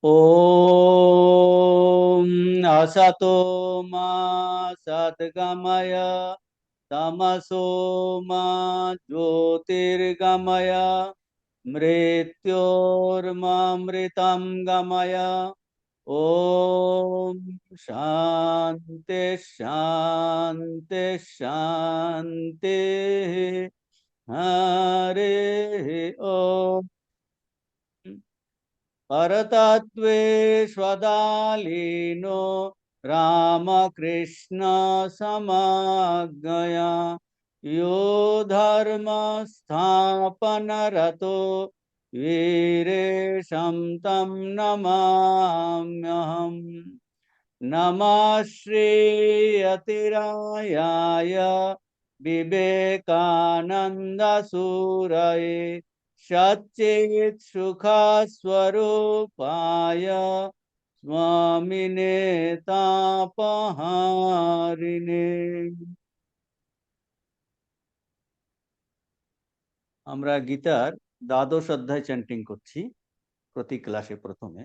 ॐ असतो मा सद्गमय तमसो मा ज्योतिर्गमय मृत्योर्मामृतं गमय। ॐ शान्ति शान्ति शान्तिः। हरे ॐ परतत्त्वेष्वदालीनो रामकृष्ण समज्ञया यो धर्म स्थापनरतो वीरेशं तं नमाम्यहम्। नमः श्रीयतिरायाय विवेकानन्दसूरये सच्चित् सुखस्वरूपाय स्वामिने तापहारिणे। আমরা গীতার দ্বাদশ অধ্যায় চ্যান্টিং করছি প্রতি ক্লাসে প্রথমে।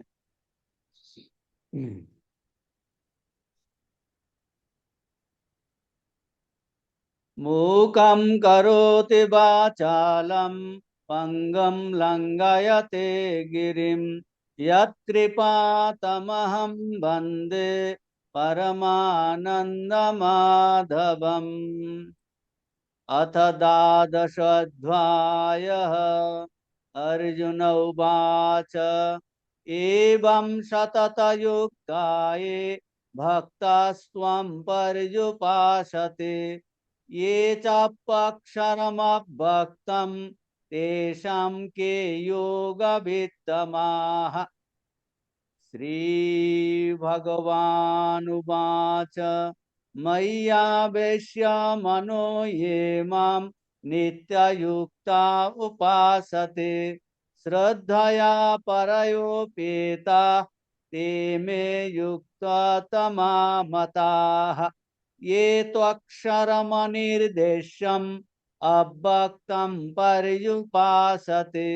मूकं करोति वाचालं पंगं लंघयते गिरिं यत्कृपातमहं वन्दे परमानन्दमाधवम्। अथ द्वादशोऽध्यायः। अर्जुन उवाच एवं सततयुक्ताये भक्तास्त्वं पर्युपासते ये चाप्यक्षरमभक्तं तेषां के योगवित्तमाः। श्रीभगवानुवाच मय्यावेश्य मनो ये मां नित्ययुक्ता उपासते श्रद्धया परयोपेता ते मे युक्ततमा मताः। ये त्वक्षरमनिर्देश्यम् अव्यक्तं पर्युपासते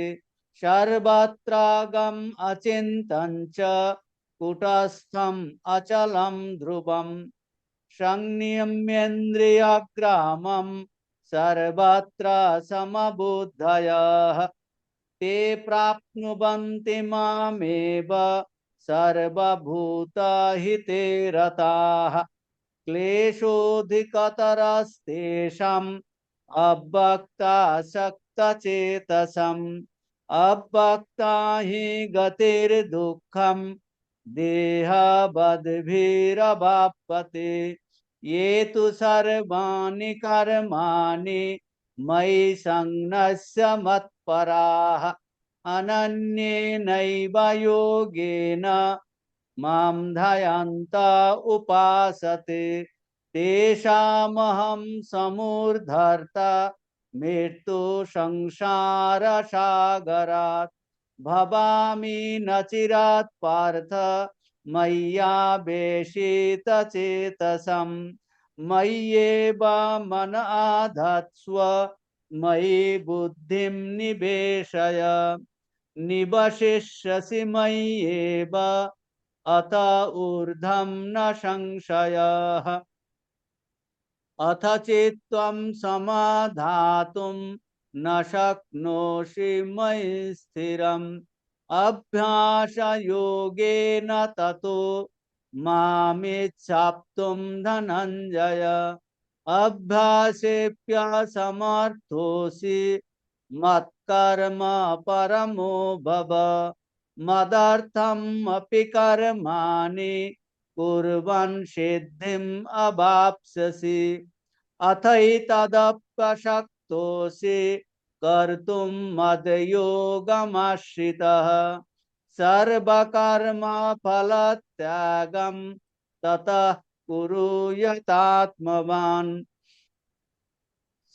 सर्वत्रागम् अचिन्तं च कुटस्थम् अचलं ध्रुवम् संनियम्येन्द्रियग्रामं सर्वत्र समबुद्धयः ते प्राप्नुवन्ति मामेव सर्वभूतहिते रताः। क्लेशोऽधिकतरस्तेषाम् अव्यक्तासक्तचेतसम् अव्यक्ता हि गतिर्दुःखम् देहबद्भिरवाप्यते। ये तु सर्वाणि कर्माणि मयि सन्न्यस्य मत्पराः अनन्येनैव योगेन मां ध्यायन्त उपासते तेषामहं समुद्धर्ता मृत्यु संसार सागरात् भवामि न चिरात् पार्थ मय्यावेशितचेतसं मय्येव मन आधत्स्व मयि बुद्धिं निवेशय निवशिष्यसि मय्येव अत ऊर्ध्वं न संशयः। अथ चित्त्वं समाधातुं न शक्नोषि मयि स्थिरम् अभ्यासयोगेन ततो मामिच्छाप्तुं धनञ्जय। अभ्यासेऽप्यसमर्थोऽसि मत्कर्म परमो भव मदर्थम् अपि कर्माणि कुर्वन् सिद्धिम् अवाप्स्यसि। अथैतदप्यशक्तोऽसि कर्तुं मद्योगमाश्रितः सर्वकर्मफलत्यागं ततः कुरु यतात्मवान्।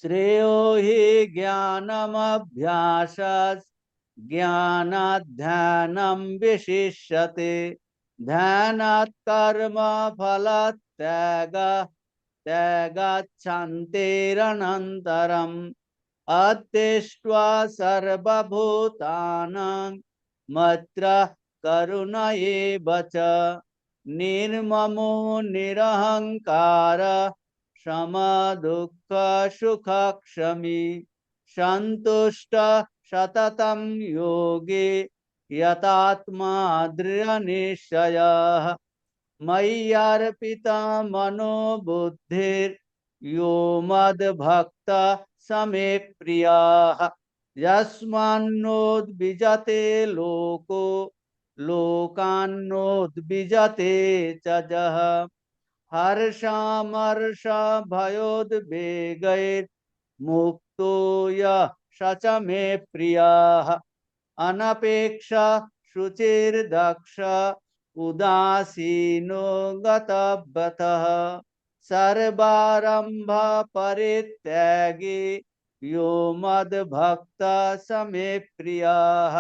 श्रेयो हि ज्ञानमभ्यासात् ज्ञानात् ध्यानं विशिष्यते ध्यानात् कर्म फलत्यागः त्यागाच्छान्तिरनन्तरम् अत्तिष्ट्वा सर्वभूतानां मत्तः करुणा एव च निर्ममो निरहंकार समदुःख सुखक्षमी सन्तुष्ट सततं योगे यतात्मा दृढनिश्चयः मय्यर्पिता मनो बुद्धिर्यो मद्भक्त समे प्रियः यस्मान्नोद्विजते लोको लोकान्नोद्विजते च जः हर्षामर्ष भयोद्वेगैर्मुक्तो यः स च मे प्रियः अनपेक्षा शुचिर्दक्ष उदासीनो गतव्यतः सर्वारंभ परित्यागी यो मद्भक्त समे प्रियः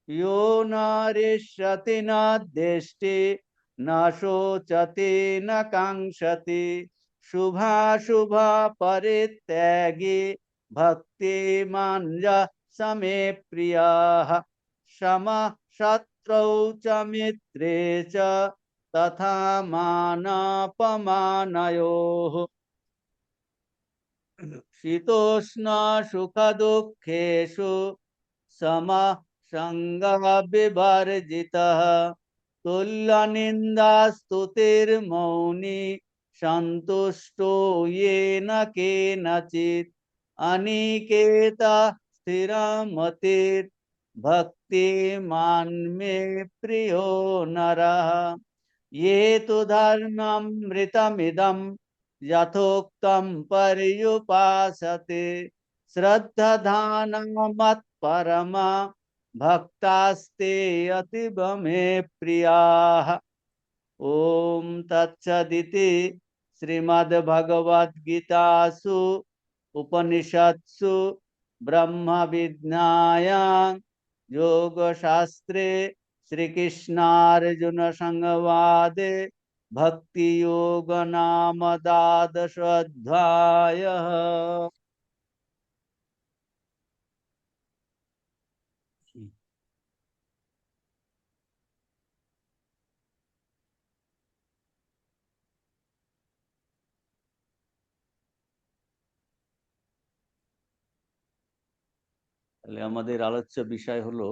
यो नारिष्यति न द्वेष्टि न शोचति न कांक्षति शुभाशुभ परित्यागी भक्तिमान् समे प्रियः क्षमा शत्रौ च मित्रे च तथा मानापमानयोः शीतोष्ण सुख दुःखेषु समः संगः विवर्जितः तुल्यनिन्दास्तुतिर्मौनी सन्तुष्टो येन केनचित् अनिकेता स्थिरमतिर् भक्तिमान् मे प्रियो नरः ये तु धर्ममृतमिदं यथोक्तं पर्युपासते श्रद्धाधानमत्परमा भक्तास्ते अतीव मे प्रियाः ओम तत्सदिति श्रीमद्भगवद्गीतासु उपनिषत्सु ब्रह्म विद्यायां योगशास्त्रे श्रीकृष्णार्जुन संवादे भक्ति योग नाम द्वादशोऽध्यायः। তাহলে আমাদের আলোচ্য বিষয় হলো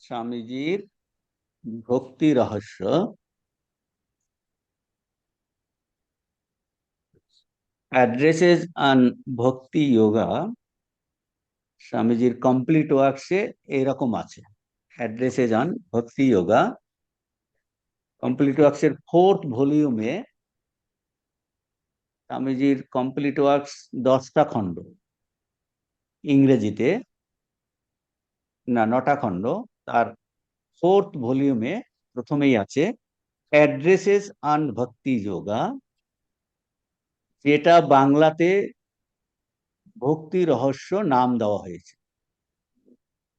স্বামীজির ভক্তি রহস্য। অ্যাড্রেসেস অন ভক্তি যোগা স্বামীজির কমপ্লিট ওয়ার্কসে এইরকম আছে। অ্যাড্রেসেস অন ভক্তি যোগা কমপ্লিট ওয়ার্কসের 4th ভলিউমে স্বামীজির কমপ্লিট ওয়ার্কস 10টা খণ্ড, ইংরেজিতে না 9টা খণ্ড। তার 4th ভলিউমে প্রথমেই আছে অ্যাড্রেসেস অন ভক্তি যোগা, যেটা বাংলাতে ভক্তি রহস্য নাম দেওয়া হয়েছে।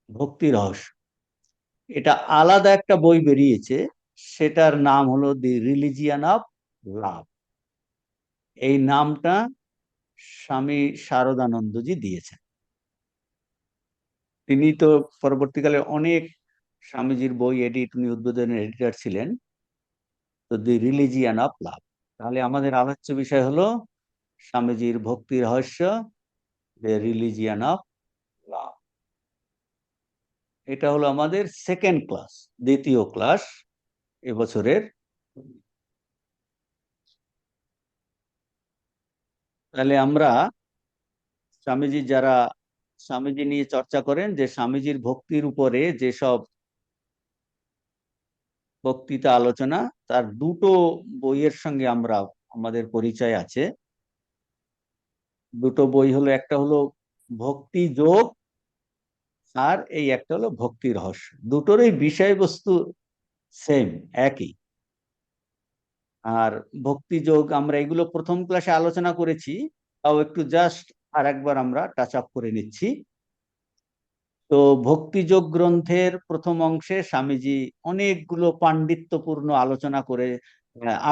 ভক্তি রহস্য এটা আলাদা একটা বই বেরিয়েছে, সেটার নাম হলো দি রিলিজিয়ান অফ লাভ। এই নামটা স্বামী শারদানন্দজি দিয়েছেন। তিনি তো পরবর্তীকালে অনেক স্বামীজির বই এডিট, উনি উদ্বোধনের এডিটর ছিলেন। তো দি রিলিজিয়ান অফ লাভ। তাহলে আমাদের আলোচ্য বিষয় হলো স্বামীজির ভক্তি রহস্য, দি রিলিজিয়ান অফ লাভ। এটা হলো আমাদের সেকেন্ড ক্লাস, দ্বিতীয় ক্লাস এবছরের। তাহলে আমরা স্বামীজি যারা স্বামীজি নিয়ে চর্চা করেন, যে স্বামীজির ভক্তির উপরে যেসব বক্তৃতা আলোচনা, তার দুটো বইয়ের সঙ্গে আমরা আমাদের পরিচয় আছে। দুটো বই হলো, একটা হলো ভক্তি যোগ আর এই একটা হলো ভক্তি রহস্য। দুটোরই বিষয়বস্তু সেম, একই। আর ভক্তি যোগ আমরা এগুলো প্রথম ক্লাসে আলোচনা করেছি, তাও একটু জাস্ট আর একবার আমরা টাচ আপ করে নিচ্ছি। তো ভক্তিযোগ গ্রন্থের প্রথম অংশে স্বামীজি অনেকগুলো পাণ্ডিত্যপূর্ণ আলোচনা করে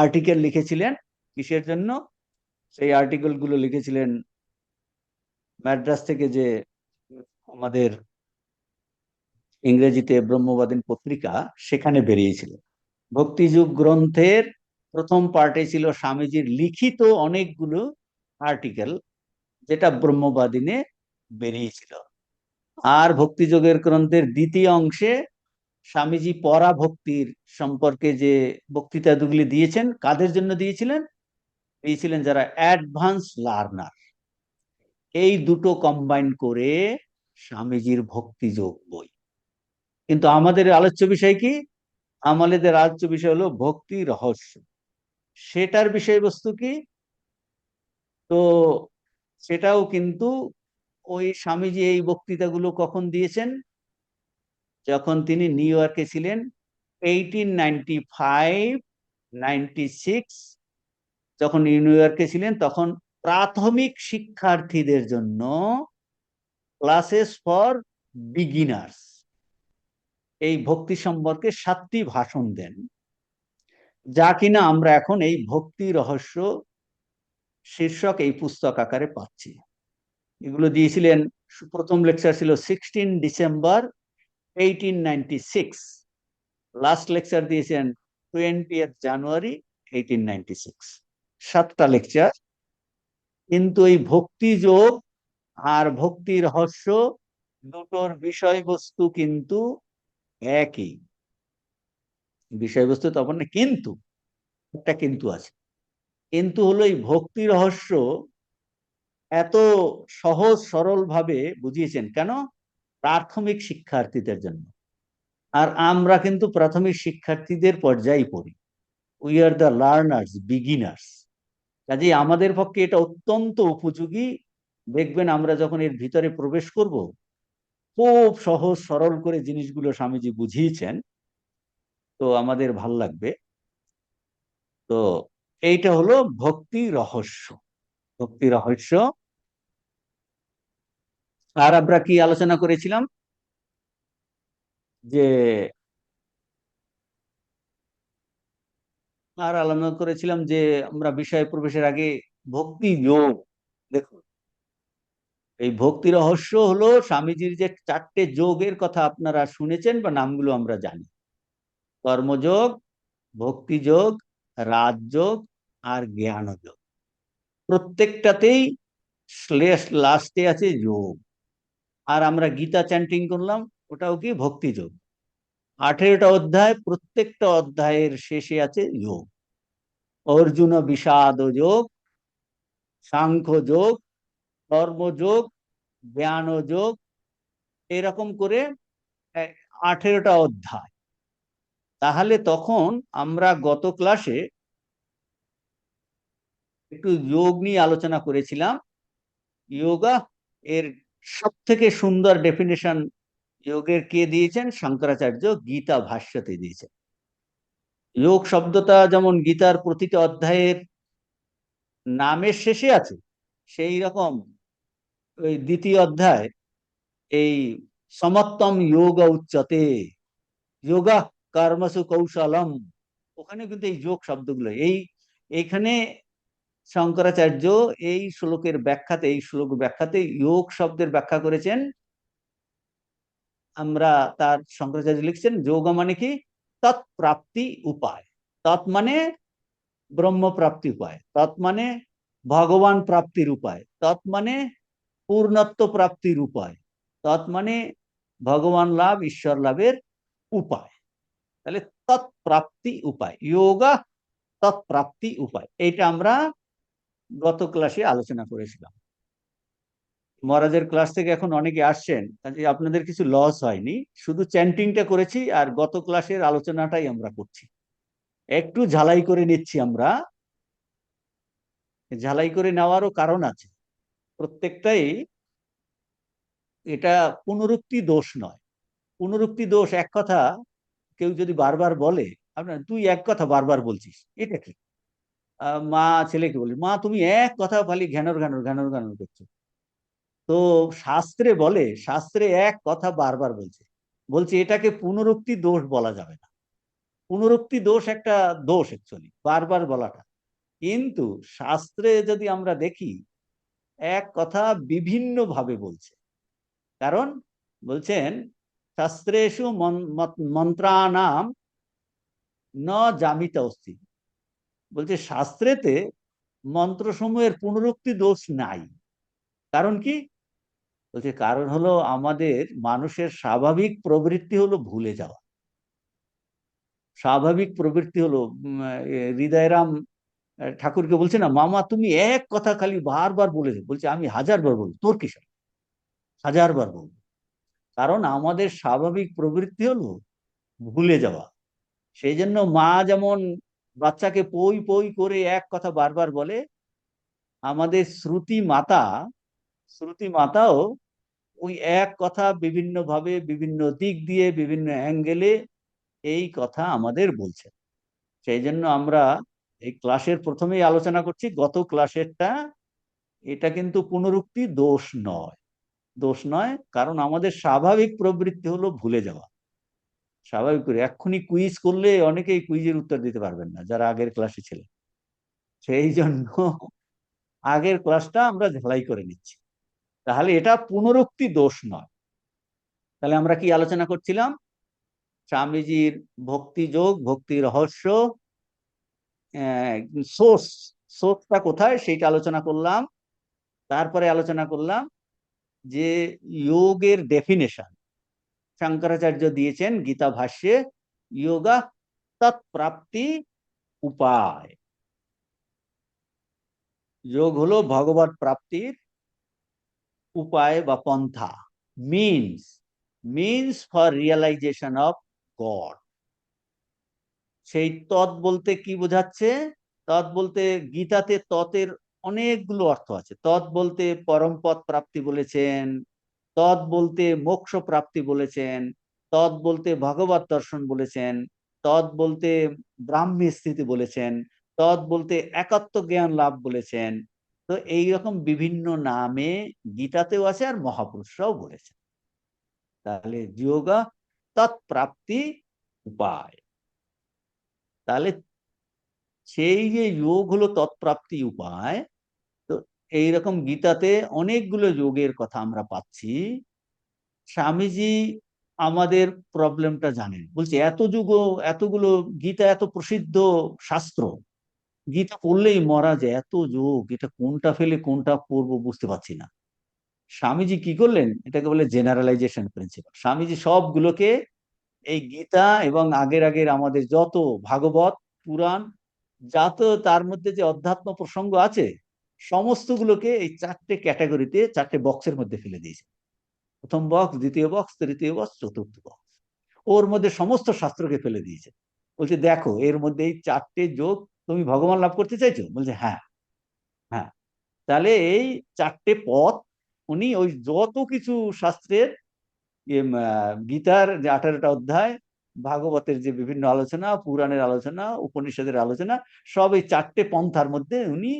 আর্টিকেল লিখেছিলেন। কিসের জন্য? সেই আর্টিকেল গুলো লিখেছিলেন ম্যাড্রাস থেকে যে আমাদের ইংরেজিতে ব্রহ্মবাদী পত্রিকা, সেখানে বেরিয়েছিল। ভক্তিযুগ গ্রন্থের প্রথম পার্টে ছিল স্বামীজির লিখিত অনেকগুলো আর্টিকেল, যেটা ব্রহ্মবাদিনে বেরিয়েছিল। আর ভক্তিযোগের গ্রন্থের দ্বিতীয় অংশে স্বামীজি পরাভক্তির সম্পর্কে যে বক্তৃতাগুলি দিয়েছেন, কাদের জন্য দিয়েছিলেন? দিয়েছিলেন যারা অ্যাডভান্স লার্নার। এই দুটো কম্বাইন করে স্বামীজির ভক্তিযোগ বই। কিন্তু আমাদের আলোচ্য বিষয় কি? আমাদের আলোচ্য বিষয় হলো ভক্তি রহস্য। সেটার বিষয়বস্তু কি? তো সেটাও কিন্তু ওই স্বামীজি এই বক্তৃতাগুলো কখন দিয়েছেন? যখন তিনি নিউ ইয়র্কে ছিলেন 1895, 96। যখন নিউ ইয়র্কে ছিলেন তখন প্রাথমিক শিক্ষার্থীদের জন্য ক্লাসেস ফর বিগিনার্স এই ভক্তি সম্পর্কে 7টি ভাষণ দেন, যা কিনা আমরা এখন এই ভক্তি রহস্য শীর্ষক এই পুস্তক আকারে পাচ্ছি। এগুলো দিয়েছিলেন, প্রথম লেকচার ছিল 16 ডিসেম্বর 1896, লাস্ট লেকচার দিয়েছেন 20 জানুয়ারি 1896। 7টা লেকচার। কিন্তু এই ভক্তি যোগ আর ভক্তি রহস্য দুটোর বিষয়বস্তু কিন্তু একই। বিষয়বস্তু তখন না, কিন্তু একটা কিন্তু আছে। কিন্তু হলো এই ভক্তি রহস্য এত সহজ সরল ভাবে বুঝিয়েছেন কেন? প্রাথমিক শিক্ষার্থীদের জন্য। আর আমরা কিন্তু প্রাথমিক শিক্ষার্থীদের পর্যায়ে পড়ি। We are the learners, beginners. কাজেই আমাদের পক্ষে এটা অত্যন্ত উপযোগী। দেখবেন আমরা যখন এর ভিতরে প্রবেশ করব, খুব সহজ সরল করে জিনিসগুলো স্বামীজি বুঝিয়েছেন, তো আমাদের ভাল লাগবে। তো এইটা হলো ভক্তি রহস্য। ভক্তি রহস্য। আর আমরা কি আলোচনা করেছিলাম? যে আলোচনা করেছিলাম যে আমরা বিষয়ে প্রবেশের আগে ভক্তি যোগ দেখুন। এই ভক্তি রহস্য হলো স্বামীজির যে 4টে যোগের কথা আপনারা শুনেছেন বা নামগুলো আমরা জানি: কর্মযোগ, ভক্তিযোগ, রাজযোগ আর জ্ঞানযোগ। প্রত্যেকটাতেই লাস্টে আছে যোগ। আর আমরা গীতা চ্যান্টিং করলাম, ওটাও কি ভক্তিযোগ। 18টা অধ্যায়, প্রত্যেকটা অধ্যায়ের শেষে আছে যোগ। অর্জুন বিষাদ যোগ, সাংখ্য যোগ, কর্মযোগ, জ্ঞান যোগ, এরকম করে 18টা অধ্যায়। তাহলে তখন আমরা গত ক্লাসে একটু যোগ নিয়ে আলোচনা করেছিলাম। যোগা এর সব থেকে সুন্দর ডেফিনেশন যোগের কে দিয়েছেন? শঙ্করাচার্য গীতা ভাষ্যতে দিয়েছেন। যোগ শব্দটা যেমন গীতার প্রতিটা অধ্যায়ের নামের শেষে আছে, সেই রকম ওই দ্বিতীয় অধ্যায়, এই সমত্তম যোগ উচ্চতে যোগা কর্মসু কৌশলম, ওখানে কিন্তু এই যোগ শব্দগুলো এইখানে শঙ্করাচার্য এই শ্লোকের ব্যাখ্যাতে, এই শ্লোক ব্যাখ্যাতে যোগ শব্দের ব্যাখ্যা করেছেন। আমরা তার শঙ্করাচার্য লিখছেন যোগ মানে কি? তৎপ্রাপ্তি উপায়। তৎ মানে ব্রহ্ম প্রাপ্তি উপায়, তৎ মানে ভগবান প্রাপ্তির উপায়, তৎ মানে পূর্ণত্ব প্রাপ্তির উপায়, তৎ মানে ভগবান লাভ, ঈশ্বর লাভের উপায়। তাহলে তৎপ্রাপ্তি উপায়, যোগা তৎপ্রাপ্তি উপায়, এইটা আমরা গত ক্লাসে আলোচনা করেছিলাম। মহারাজের ক্লাস থেকে এখন অনেকে আসছেন, আপনাদের কিছু লস হয়নি, শুধু চ্যান্টিংটা করেছি আর গত ক্লাসের আলোচনাটাই আমরা করছি। একটু ঝালাই করে নিচ্ছি আমরা। ঝালাই করে নেওয়ারও কারণ আছে। প্রত্যেকটাই এটা পুনরুক্তি দোষ নয়। পুনরুক্তি দোষ এক কথা কেউ যদি বারবার বলে, আপনার তুই এক কথা বারবার বলছিস, এটা কি? মা ছেলেকে বলি, মা তুমি এক কথা খালি ঘ্যানর ঘ্যানর ঘ্যানর ঘ্যানর করছো। তো শাস্ত্রে বলে, শাস্ত্রে এক কথা বারবার বলছে, বলছে এটাকে পুনরুক্তি দোষ বলা যাবে না। পুনরুক্তি দোষ একটা দোষ অ্যাকচুয়ালি, বারবার বলাটা। কিন্তু শাস্ত্রে যদি আমরা দেখি, এক কথা বিভিন্ন ভাবে বলছে। কারণ বলছেন শাস্ত্রেষু মন্ত্রানাম ন জামিত অস্তি। বলছে শাস্ত্রেতে মন্ত্রসমূহের পুনরুক্তি দোষ নাই। কারণ কি? বলছে কারণ হলো আমাদের মানুষের স্বাভাবিক প্রবৃত্তি হলো ভুলে যাওয়া। স্বাভাবিক প্রবৃত্তি হলো হৃদয়রাম ঠাকুরকে বলছে না, মামা তুমি এক কথা খালি বারবার বলেছো। বলছে আমি 1000 বার বলবো, তোর কিসব 1000 বার বলবো। কারণ আমাদের স্বাভাবিক প্রবৃত্তি হলো ভুলে যাওয়া। সেই জন্য মা যেমন বাচ্চাকে পই পই করে এক কথা বারবার বলে, আমাদের শ্রুতি মাতাও ওই এক কথা বিভিন্ন ভাবে, বিভিন্ন দিক দিয়ে, বিভিন্ন অ্যাঙ্গেলে এই কথা আমাদের বলছে। সেই জন্য আমরা এই ক্লাসের প্রথমেই আলোচনা করছি, গত ক্লাসেরটা, এটা কিন্তু পুনরুক্তি দোষ নয়। দোষ নয়, কারণ আমাদের স্বাভাবিক প্রবৃত্তি হলো ভুলে যাওয়া। স্বাভাবিক করে এক্ষুনি কুইজ করলে অনেকেই কুইজের উত্তর দিতে পারবেন না, যারা আগের ক্লাসে ছিলেন। সেই জন্য আগের ক্লাসটা আমরা ঝালাই করে নিচ্ছি। তাহলে এটা পুনরুক্তি দোষ নয়। তাহলে আমরা কি আলোচনা করছিলাম? স্বামীজির ভক্তি যোগ, ভক্তি রহস্য, সোর্স, সোর্সটা কোথায় সেইটা আলোচনা করলাম। তারপরে আলোচনা করলাম যে যোগের ডেফিনেশন শঙ্করাচার্য দিয়েছেন গীতা ভাষ্যে, যোগা তৎপ্রাপ্তি উপায়। যোগ হলো ভগবত প্রাপ্তির উপায় বা পন্থা, means, means for realisation of God. সেই তৎ বলতে কি বোঝাচ্ছে? তৎ বলতে গীতাতে ততের অনেকগুলো অর্থ আছে। তৎ বলতে পরমপদ প্রাপ্তি বলেছেন, তৎ বলতে মোক্ষ প্রাপ্তি বলেছেন, তৎ বলতে ভগবত দর্শন বলেছেন, তৎ বলতে ব্রাহ্মী স্থিতি বলেছেন, তৎ বলতে একাত্ম জ্ঞান লাভ বলেছেন। তো এইরকম বিভিন্ন নামে গীতাতেও আছে, আর মহাপুরুষরাও বলেছেন। তাহলে যোগা তৎপ্রাপ্তি উপায়। তাহলে সেই যে যোগ হলো তৎপ্রাপ্তি উপায়, তো এইরকম গীতাতে অনেকগুলো যোগের কথা আমরা পাচ্ছি। স্বামীজি আমাদের প্রবলেমটা জানেন, বলছে এত যুগ, এতগুলো গীতা, এত প্রসিদ্ধ শাস্ত্র, গীতা পড়লেই মরা যায়, এত যোগ, এটা কোনটা ফেলে কোনটা পড়বো বুঝতে পারছি না। স্বামীজি কি করলেন? এটাকে বলে জেনারেলাইজেশন প্রিন্সিপাল। স্বামীজি সবগুলোকে এই গীতা এবং আগের আগের আমাদের যত ভাগবত, পুরাণ, যত তার মধ্যে যে অধ্যাত্ম প্রসঙ্গ আছে, সমস্তগুলোকে এই 4টে ক্যাটাগরিতে, 4টে বক্সের মধ্যে ফেলে দিয়েছে। প্রথম বক্স, দ্বিতীয় বক্স, তৃতীয় বক্স, চতুর্থ বক্স। ওর মধ্যে সমস্ত শাস্ত্রকে ফেলে দিয়েছে। বলছে দেখো এর মধ্যে এই 4টে যোগ, তুমি ভগবান লাভ করতে চাইছো? বলছে হ্যাঁ। হ্যাঁ, তাহলে এই 4টে পথ উনি ওই যত কিছু শাস্ত্রের, গীতার যে 18টা অধ্যায়, ভাগবতের যে বিভিন্ন আলোচনা, পুরাণের আলোচনা, উপনিষদের আলোচনা, সব এই 4টে পন্থার মধ্যে উনি,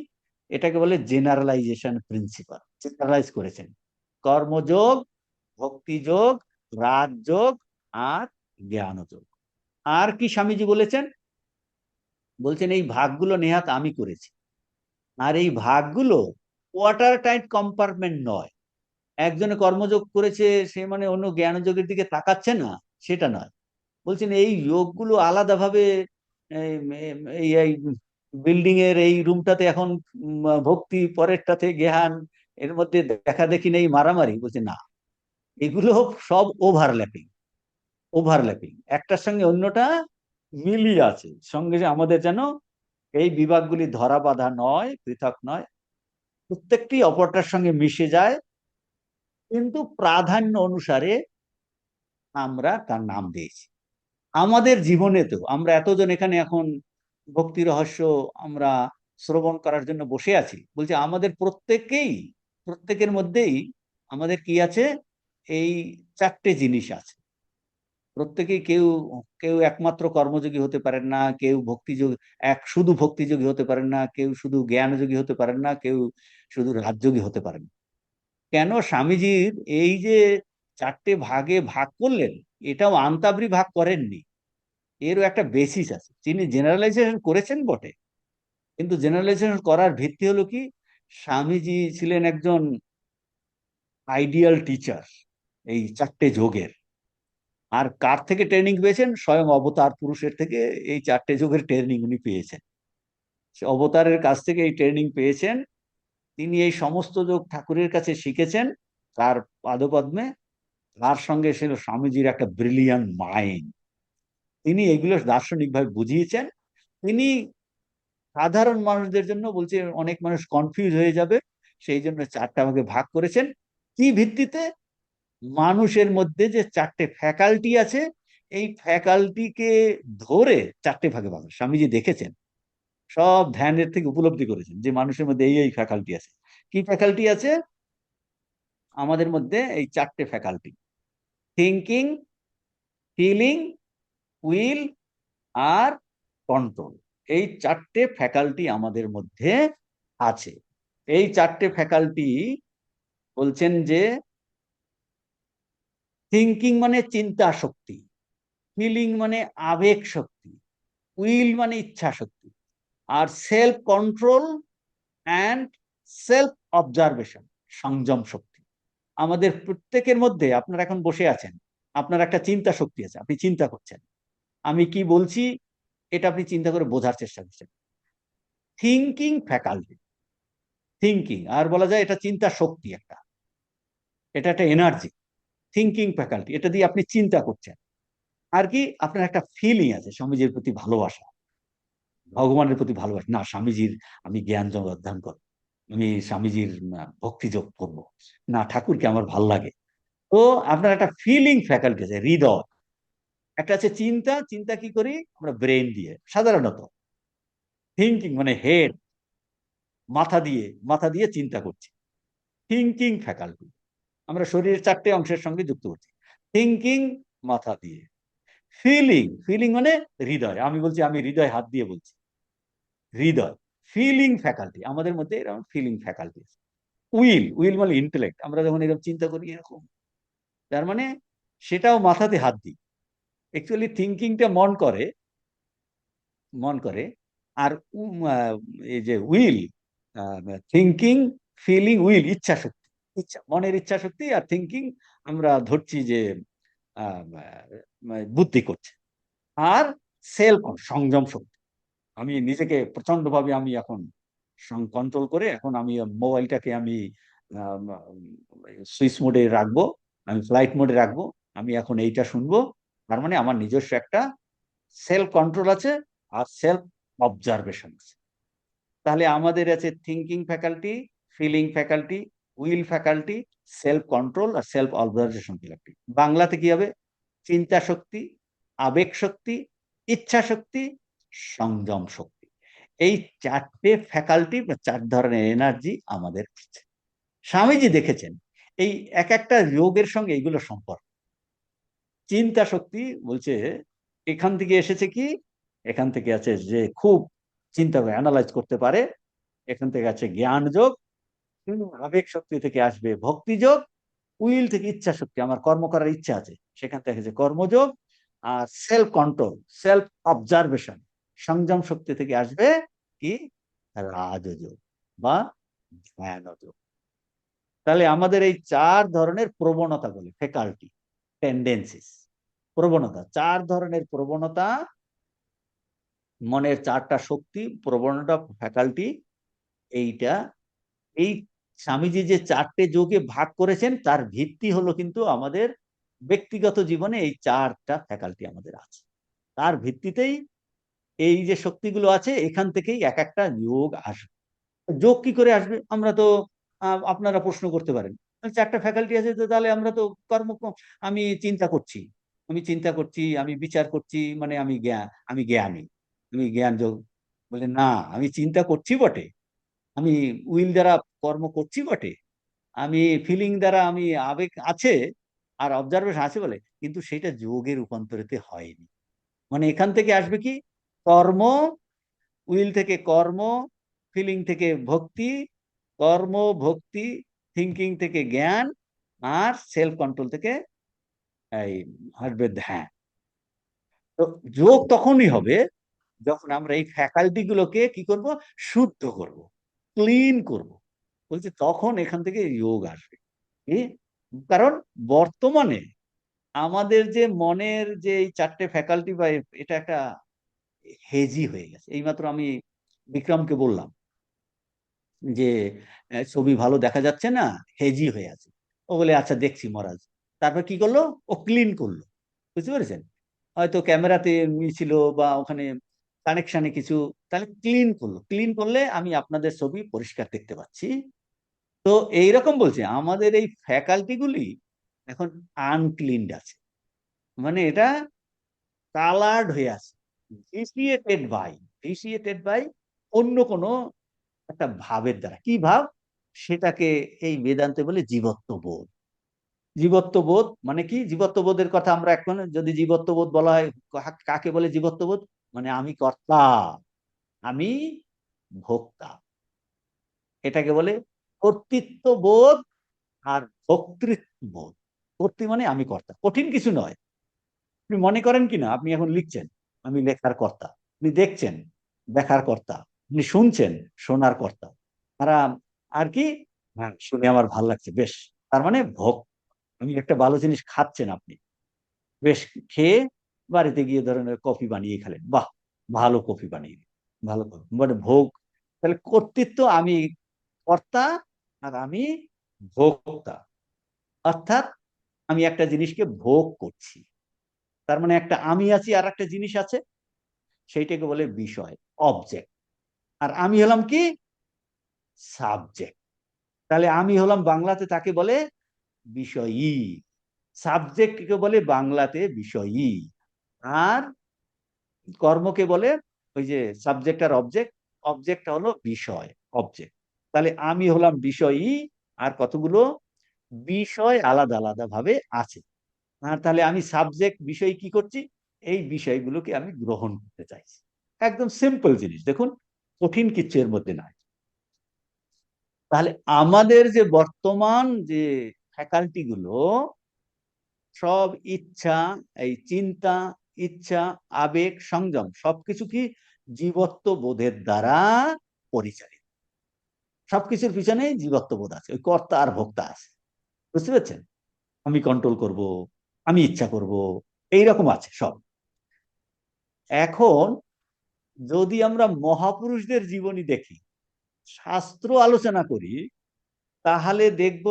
এটাকে বলে জেনারেলাইজেশন প্রিন্সিপাল, জেনারেলাইজ করেছেন। কর্মযোগ, ভক্তিযোগ, রাজযোগ, আর জ্ঞানযোগ। আর কি স্বামীজি বলেছেন? বলছেন এই ভাগগুলো নেহাত আমি করেছি। আর এই ভাগগুলো ওয়াটার টাইট কম্পার্টমেন্ট নয়। একজনে কর্মযোগ করেছে সে মানে অন্য জ্ঞানযোগের দিকে তাকাচ্ছে না, সেটা নয়। বলছেন এই যোগগুলো আলাদাভাবে, এই বিল্ডিং এর এই রুমটাতে এখন ভক্তি, পরেরটাতে জ্ঞান, এর মধ্যে দেখা দেখি নেই মারামারি। বলছে না, এগুলো সব ওভারল্যাপিং। ওভারল্যাপিং, একটার সঙ্গে অন্যটা মিলিয়ে আছে। সঙ্গে আমাদের যেন এই বিভাগগুলি ধরা বাঁধা নয়, পৃথক নয়, প্রত্যেকটি অপরটার সঙ্গে মিশে যায়, কিন্তু প্রাধান্য অনুসারে আমরা তার নাম দিয়েছি। আমাদের জীবনেতেও আমরা এতজন এখানে এখন ভক্তি রহস্য আমরা শ্রবণ করার জন্য বসে আছি। বলছে আমাদের প্রত্যেকের মধ্যেই আমাদের কি আছে? এই 4টে জিনিস আছে। প্রত্যেকেই, কেউ কেউ একমাত্র কর্মযোগী হতে পারেন না, কেউ ভক্তিযোগী, শুধু ভক্তিযোগী হতে পারেন না, কেউ শুধু জ্ঞানযোগী হতে পারেন না, কেউ শুধু রাজযোগী হতে পারেন। কেন স্বামীজির এই যে 4টে ভাগে ভাগ করলেন, এটাও আন্তাবৃ ভাগ করেননি, এরও একটা বেসিস আছে। তিনি জেনারেলাইজেশন করেছেন বটে, কিন্তু জেনারেলাইজেশন করার ভিত্তি হলো কি? স্বামীজি ছিলেন একজন আইডিয়াল টিচার এই 4টে যোগের। আর কার থেকে ট্রেনিং পেয়েছেন? স্বয়ং অবতার পুরুষের থেকে এই 4টে যোগের ট্রেনিং উনি পেয়েছেন। সে অবতারের কাছ থেকে এই ট্রেনিং পেয়েছেন। তিনি এই সমস্ত যোগ ঠাকুরের কাছে শিখেছেন তার পাদপদ্মে। তার সঙ্গে ছিল স্বামীজির একটা ব্রিলিয়ান্ট মাইন্ড। তিনি এগুলো দার্শনিকভাবে বুঝিয়েছেন। তিনি সাধারণ মানুষদের জন্য বলছে, অনেক মানুষ কনফিউজ হয়ে যাবে, সেই জন্য 4টা ভাগে ভাগ করেছেন। কি ভিত্তিতে? মানুষের মধ্যে যে 4টে ফ্যাকাল্টি আছে, এই ফ্যাকাল্টিকে ধরে 4টে ভাগে ভাগ। স্বামীজি দেখেছেন, সব ধ্যানের থেকে উপলব্ধি করেছেন যে মানুষের মধ্যে এই ফ্যাকাল্টি আছে। কি ফ্যাকাল্টি আছে? আমাদের মধ্যে এই 4টে ফ্যাকাল্টি: থিঙ্কিং, ফিলিং, উইল আর কন্ট্রোল। এই 4টে ফ্যাকাল্টি আমাদের মধ্যে আছে। এই 4টে ফ্যাকাল্টি বলছেন যে থিঙ্কিং মানে চিন্তা শক্তি, ফিলিং মানে আবেগ শক্তি, উইল মানে ইচ্ছা শক্তি, আর self control and self observation সংযম শক্তি। আমাদের প্রত্যেকের মধ্যে, আপনারা এখন বসে আছেন, আপনার একটা চিন্তা শক্তি আছে, আপনি চিন্তা করছেন, আমি কি বলছি এটা আপনি চিন্তা করে বোঝার চেষ্টা করছেন। থিঙ্কিং ফ্যাকাল্টি, থিঙ্কিং, আর বলা যায় এটা চিন্তা শক্তি একটা, এটা একটা এনার্জি। থিঙ্কিং ফ্যাকাল্টি, এটা দিয়ে আপনি চিন্তা করছেন। আর কি, আপনার একটা ফিলিং আছে স্বামীজির প্রতি ভালোবাসা, ভগবানের প্রতি ভালোবাসা, না স্বামীজির আমি জ্ঞান অধ্যয়ন করবো, আমি স্বামীজির ভক্তিযোগ করবো, না ঠাকুরকে আমার ভাল লাগে। তো আপনার একটা ফিলিং ফ্যাকাল্টি আছে, হৃদয়। একটা আছে চিন্তা, চিন্তা কি করি আমরা ব্রেন দিয়ে সাধারণত। থিঙ্কিং মানে হেড, মাথা দিয়ে চিন্তা করছি, থিঙ্কিং ফ্যাকাল্টি। আমরা শরীরের 4টে অংশের সঙ্গে যুক্ত করছি। থিঙ্কিং মাথা দিয়ে, ফিলিং, ফিলিং মানে হৃদয়, আমি বলছি আমি হৃদয় হাত দিয়ে বলছি, হৃদয়। ফিলিং ফ্যাকাল্টি, আমাদের মধ্যে এরকম ফিলিং ফ্যাকাল্টি। উইল, উইল মানে ইন্টেলেক্ট, আমরা যখন এরকম চিন্তা করি এরকম, তার মানে সেটাও মাথাতে হাত দিই। অ্যাকচুয়ালি থিঙ্কিংটা মন করে। আর এই যে উইল, থিঙ্কিং, ফিলিং, উইল ইচ্ছা শক্তি, ইচ্ছা, মনের ইচ্ছা শক্তি। আর থিঙ্কিং আমরা ধরছি যে বুদ্ধি করছে। আর সেলফ সংযম শক্তি, আমি নিজেকে প্রচন্ড ভাবে আমি এখন কন্ট্রোল করে, এখন আমি মোবাইলটাকে আমি সুইচ মোডে রাখবো, আমি ফ্লাইট মোডে রাখবো, আমি এখন এইটা শুনবো। তার মানে আমার নিজস্ব একটা সেলফ কন্ট্রোল আছে আর সেলফ অবজারভেশন আছে। তাহলে আমাদের আছে thinking faculty, feeling faculty, will faculty, self control আর সেলফ অবজারভেশন ফ্যাকাল্টি। বাংলাতে কি হবে? চিন্তা শক্তি, আবেগ শক্তি, ইচ্ছা শক্তি, সংযম শক্তি। এই 4টে ফ্যাকাল্টি বা 4 ধরনের এনার্জি আমাদের আছে। স্বামীজি দেখেছেন এই এক একটা যোগের সঙ্গে এইগুলো সম্পর্ক। চিন্তা শক্তি বলছে এখান থেকে এসেছে কি, এখান থেকে আছে যে খুব চিন্তা করে অ্যানালাইজ করতে পারে, এখান থেকে আছে জ্ঞান যোগ, আবেগ শক্তি থেকে আসবে ভক্তি যোগ, উইল থেকে ইচ্ছা শক্তি, আমার কর্ম করার ইচ্ছা আছে, সেখান থেকে আছে কর্মযোগ। আর সেলফ কন্ট্রোল, সেলফ অবজারভেশন, সংযম শক্তি থেকে আসবে কি, রাজযোগ বা ধ্যানযোগ। তাহলে আমাদের এই 4 ধরনের প্রবণতা বলে ফ্যাকাল্টি, টেন্ডেন্সিস, প্রবণতা, 4 ধরনের প্রবণতা, মনের 4টা শক্তি, প্রবণতা, ফ্যাকাল্টি। এইটা, এই স্বামীজি যে 4টে যোগে ভাগ করেছেন তার ভিত্তি হলো কিন্তু আমাদের ব্যক্তিগত জীবনে এই 4টা ফ্যাকাল্টি আমাদের আছে। তার ভিত্তিতেই এই যে শক্তিগুলো আছে, এখান থেকেই এক একটা যোগ আসবে। যোগ কি করে আসবে? আমরা তো আপনারা প্রশ্ন করতে পারেন, 4টা ফ্যাকাল্টি আছে তো তাহলে আমরা তো কর্ম, আমি চিন্তা করছি, আমি বিচার করছি, মানে আমি জ্ঞানী, আমি জ্ঞান যোগ। বলে না, আমি চিন্তা করছি বটে, আমি উইল দ্বারা কর্ম করছি বটে, আমি ফিলিং দ্বারা আমি আবেগ আছে আর অবজারভেশন আছে বলে, কিন্তু সেটা যোগে রূপান্তরিত হয়নি। মানে এখান থেকে আসবে কি, কর্ম, উইল থেকে কর্ম, ফিলিং থেকে ভক্তি, কর্ম, ভক্তি, থিঙ্কিং থেকে জ্ঞান, আর সেলফ কন্ট্রোল থেকে এই আসবে ধ্যান। তো যোগ তখনই হবে যখন আমরা এই ফ্যাকাল্টি গুলোকে কি করব, শুদ্ধ করব, ক্লিন করব। বলছে তখন এখান থেকে যোগ আসবে। কি? কারণ বর্তমানে আমাদের যে মনের যে এই চারটে ফ্যাকাল্টি বা এটা একটা হেজি হয়ে গেছে। এইমাত্র আমি বিক্রমকে বললাম যে ছবি ভালো দেখা যাচ্ছে না, হেজি হয়ে আছে। ও বলে আচ্ছা দেখছি মহারাজ। তারপর কি করলো, ও ক্লিন করলো। বুঝতে পেরেছেন? হয়তো ক্যামেরাতে ছিল বা ওখানে কানেকশনে কিছু, তাহলে ক্লিন করলো। ক্লিন করলে আমি আপনাদের ছবি পরিষ্কার দেখতে পাচ্ছি। তো এইরকম বলছে আমাদের এই ফ্যাকাল্টি গুলি এখন আনক্লিনড আছে, মানে এটা কালার্ড হয়ে আছে, ভিসিয়েটেড বাই, ভিসিয়েটেড বাই অন্য কোনো একটা ভাবের দ্বারা। কি ভাব? সেটাকে এই বেদান্তে বলে জীবত্ববোধ। জীবত্ববোধ মানে কি? জীবত্ববোধের কথা আমরা এখন যদি জীবত্ববোধ বলা হয়, কাকে বলে জীবত্ববোধ? মানে আমি কর্তা, আমি ভোক্তা, এটাকে বলে কর্তৃত্ববোধ আর ভোক্তৃত্ববোধ। কর্তৃ মানে আমি কর্তা, কঠিন কিছু নয়। আপনি মনে করেন কিনা, আপনি এখন লিখছেন, আমি লেখার কর্তা। আপনি দেখছেন, দেখার কর্তা। আপনি শুনছেন, শোনার কর্তা। আর আর কি, হ্যাঁ শুনে আমার ভালো লাগছে বেশ, তার মানে ভোগ। আমি একটা ভালো জিনিস খাচ্ছেন আপনি, বেশ, খেয়ে বাড়িতে গিয়ে ধরেন কফি বানিয়ে খেলেন, বাহ ভালো কফি বানিয়ে, ভালো কফি মানে ভোগ। তাহলে কর্তৃত্ব, আমি কর্তা আর আমি ভোক্তা। অর্থাৎ আমি একটা জিনিসকে ভোগ করছি। তার মানে একটা আমি আছি আর একটা জিনিস আছে, সেইটাকে বলে বিষয়, অবজেক্ট। আর আমি হলাম কি? সাবজেক্ট। তাহলে আমি হলাম বাংলাতে তাকে বলে বিষয়ী, সাবজেক্টকে বলে বাংলাতে বিষয়ী, আর কর্মকে বলে ওই যে সাবজেক্ট আর অবজেক্ট, অবজেক্টটা হলো বিষয়, অবজেক্ট। তাহলে আমি হলাম বিষয়ী, আর কতগুলো বিষয় আলাদা আলাদা ভাবে আছে। আর তাহলে আমি সাবজেক্ট, বিষয় কি করছি? এই বিষয়গুলোকে আমি গ্রহণ করতে চাইছি। একদম সিম্পল জিনিস, দেখুন, কঠিন কিচ্ছু এর মধ্যে নাই। তাহলে আমাদের যে বর্তমান যে ফ্যাকাল্টি গুলো, সব ইচ্ছা, এই চিন্তা, ইচ্ছা, আবেগ, সংযম সবকিছু কি জীবত্ব বোধের দ্বারা পরিচালিত। সবকিছুর পিছনে জীবত্ব বোধ আছে, ওই কর্তা আর ভোক্তা আছে। বুঝতে পারছেন? আমি কন্ট্রোল করব, আমি ইচ্ছা করব, এইরকম আছে সব। এখন যদি আমরা মহাপুরুষদের জীবনী দেখি, শাস্ত্র আলোচনা করি, তাহলে দেখব,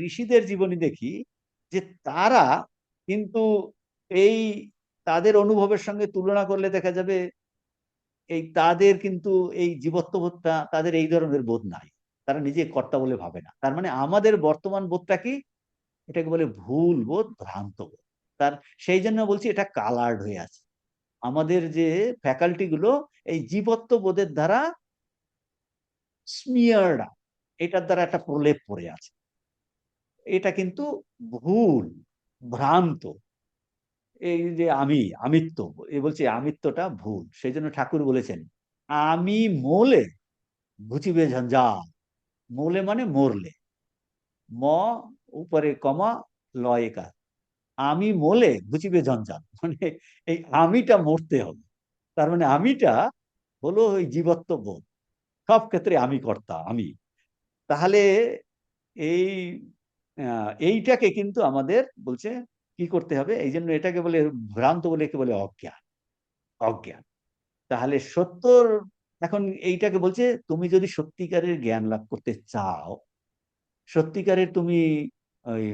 ঋষিদের জীবনী দেখি, যে তারা কিন্তু এই তাদের অনুভবের সঙ্গে তুলনা করলে দেখা যাবে এই তাদের কিন্তু এই জীবত্ববোধটা, তাদের এই ধরনের বোধ নাই। তারা নিজে কর্তা বলে ভাবে না। তার মানে আমাদের বর্তমান বোধটা কি? এটাকে বলে ভুল বোধ, ভ্রান্ত বোধ। তার সেই জন্য বলছি এটা কালার্ড হয়ে আছে। আমাদের যে ফ্যাকাল্টি গুলো এই জীবত্ব বোধের দ্বারা স্মিয়ার্ড, এটার দ্বারা একটা প্রলেপ পড়ে আছে। এটা কিন্তু ভুল, ভ্রান্ত। এই যে আমি, আমিত্ব, এ বলছে আমিত্বটা ভুল। সেই জন্য ঠাকুর বলেছেন, আমি মোলে ঘুচিবে ঝঞ্ঝাল। মোলে মানে মরলে, ম উপরে কমা, লয়কার। আমি মোলে ঘুচিবে ঝঞ্ঝাল, মানে এই আমিটা মরতে হবে। তার মানে আমিটা হলো ওই জীবত্ব বোধ, সব ক্ষেত্রে আমি কর্তা, আমি। তাহলে এই এইটাকে কিন্তু আমাদের বলছে কি করতে হবে, এই জন্য এটাকে বলে ভ্রান্ত, বলে একে বলে অজ্ঞান, অজ্ঞান। তাহলে সত্যর, এখন এইটাকে বলছে তুমি যদি সত্যিকারের জ্ঞান লাভ করতে চাও, সত্যিকারের তুমি ওই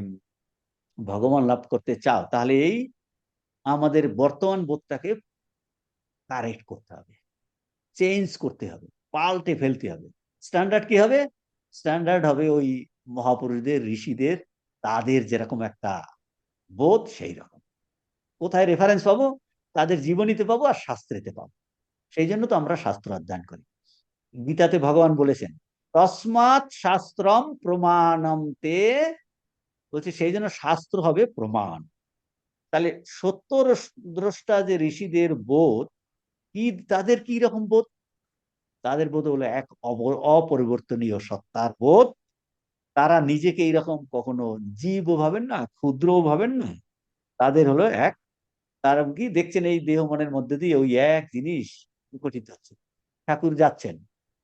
ভগবান লাভ করতে চাও, তাহলে এই আমাদের বর্তমান বোধটাকে কারেক্ট করতে হবে, চেঞ্জ করতে হবে, পাল্টে ফেলতে হবে। স্ট্যান্ডার্ড কি হবে? স্ট্যান্ডার্ড হবে ওই মহাপুরুষদের, ঋষিদের, তাদের যেরকম একটা বোধ, সেই রকম। কোথায় রেফারেন্স পাবো? তাদের জীবনীতে পাবো আর শাস্ত্রেতে পাবো। সেই জন্য তো আমরা শাস্ত্র অধ্যয়ন করি। গীতাতে ভগবান বলেছেন, তসমাৎ শাস্ত্রম প্রমাণম তে, বলছে সেই জন্য শাস্ত্র হবে প্রমাণ। তাহলে সত্য দ্রষ্টা যে ঋষিদের বোধ কি, তাদের কি রকম বোধ? তাদের বোধ হলো এক অপরিবর্তনীয় সত্তার বোধ। তারা নিজেকে এইরকম কখনো জীবও ভাবেন না, ক্ষুদ্রও ভাবেন না। তাদের হলো এক, তারা কি দেখছেন এই দেহ মনের মধ্যে দিয়ে ওই এক জিনিস প্রকটিত হচ্ছে। ঠাকুর যাচ্ছেন,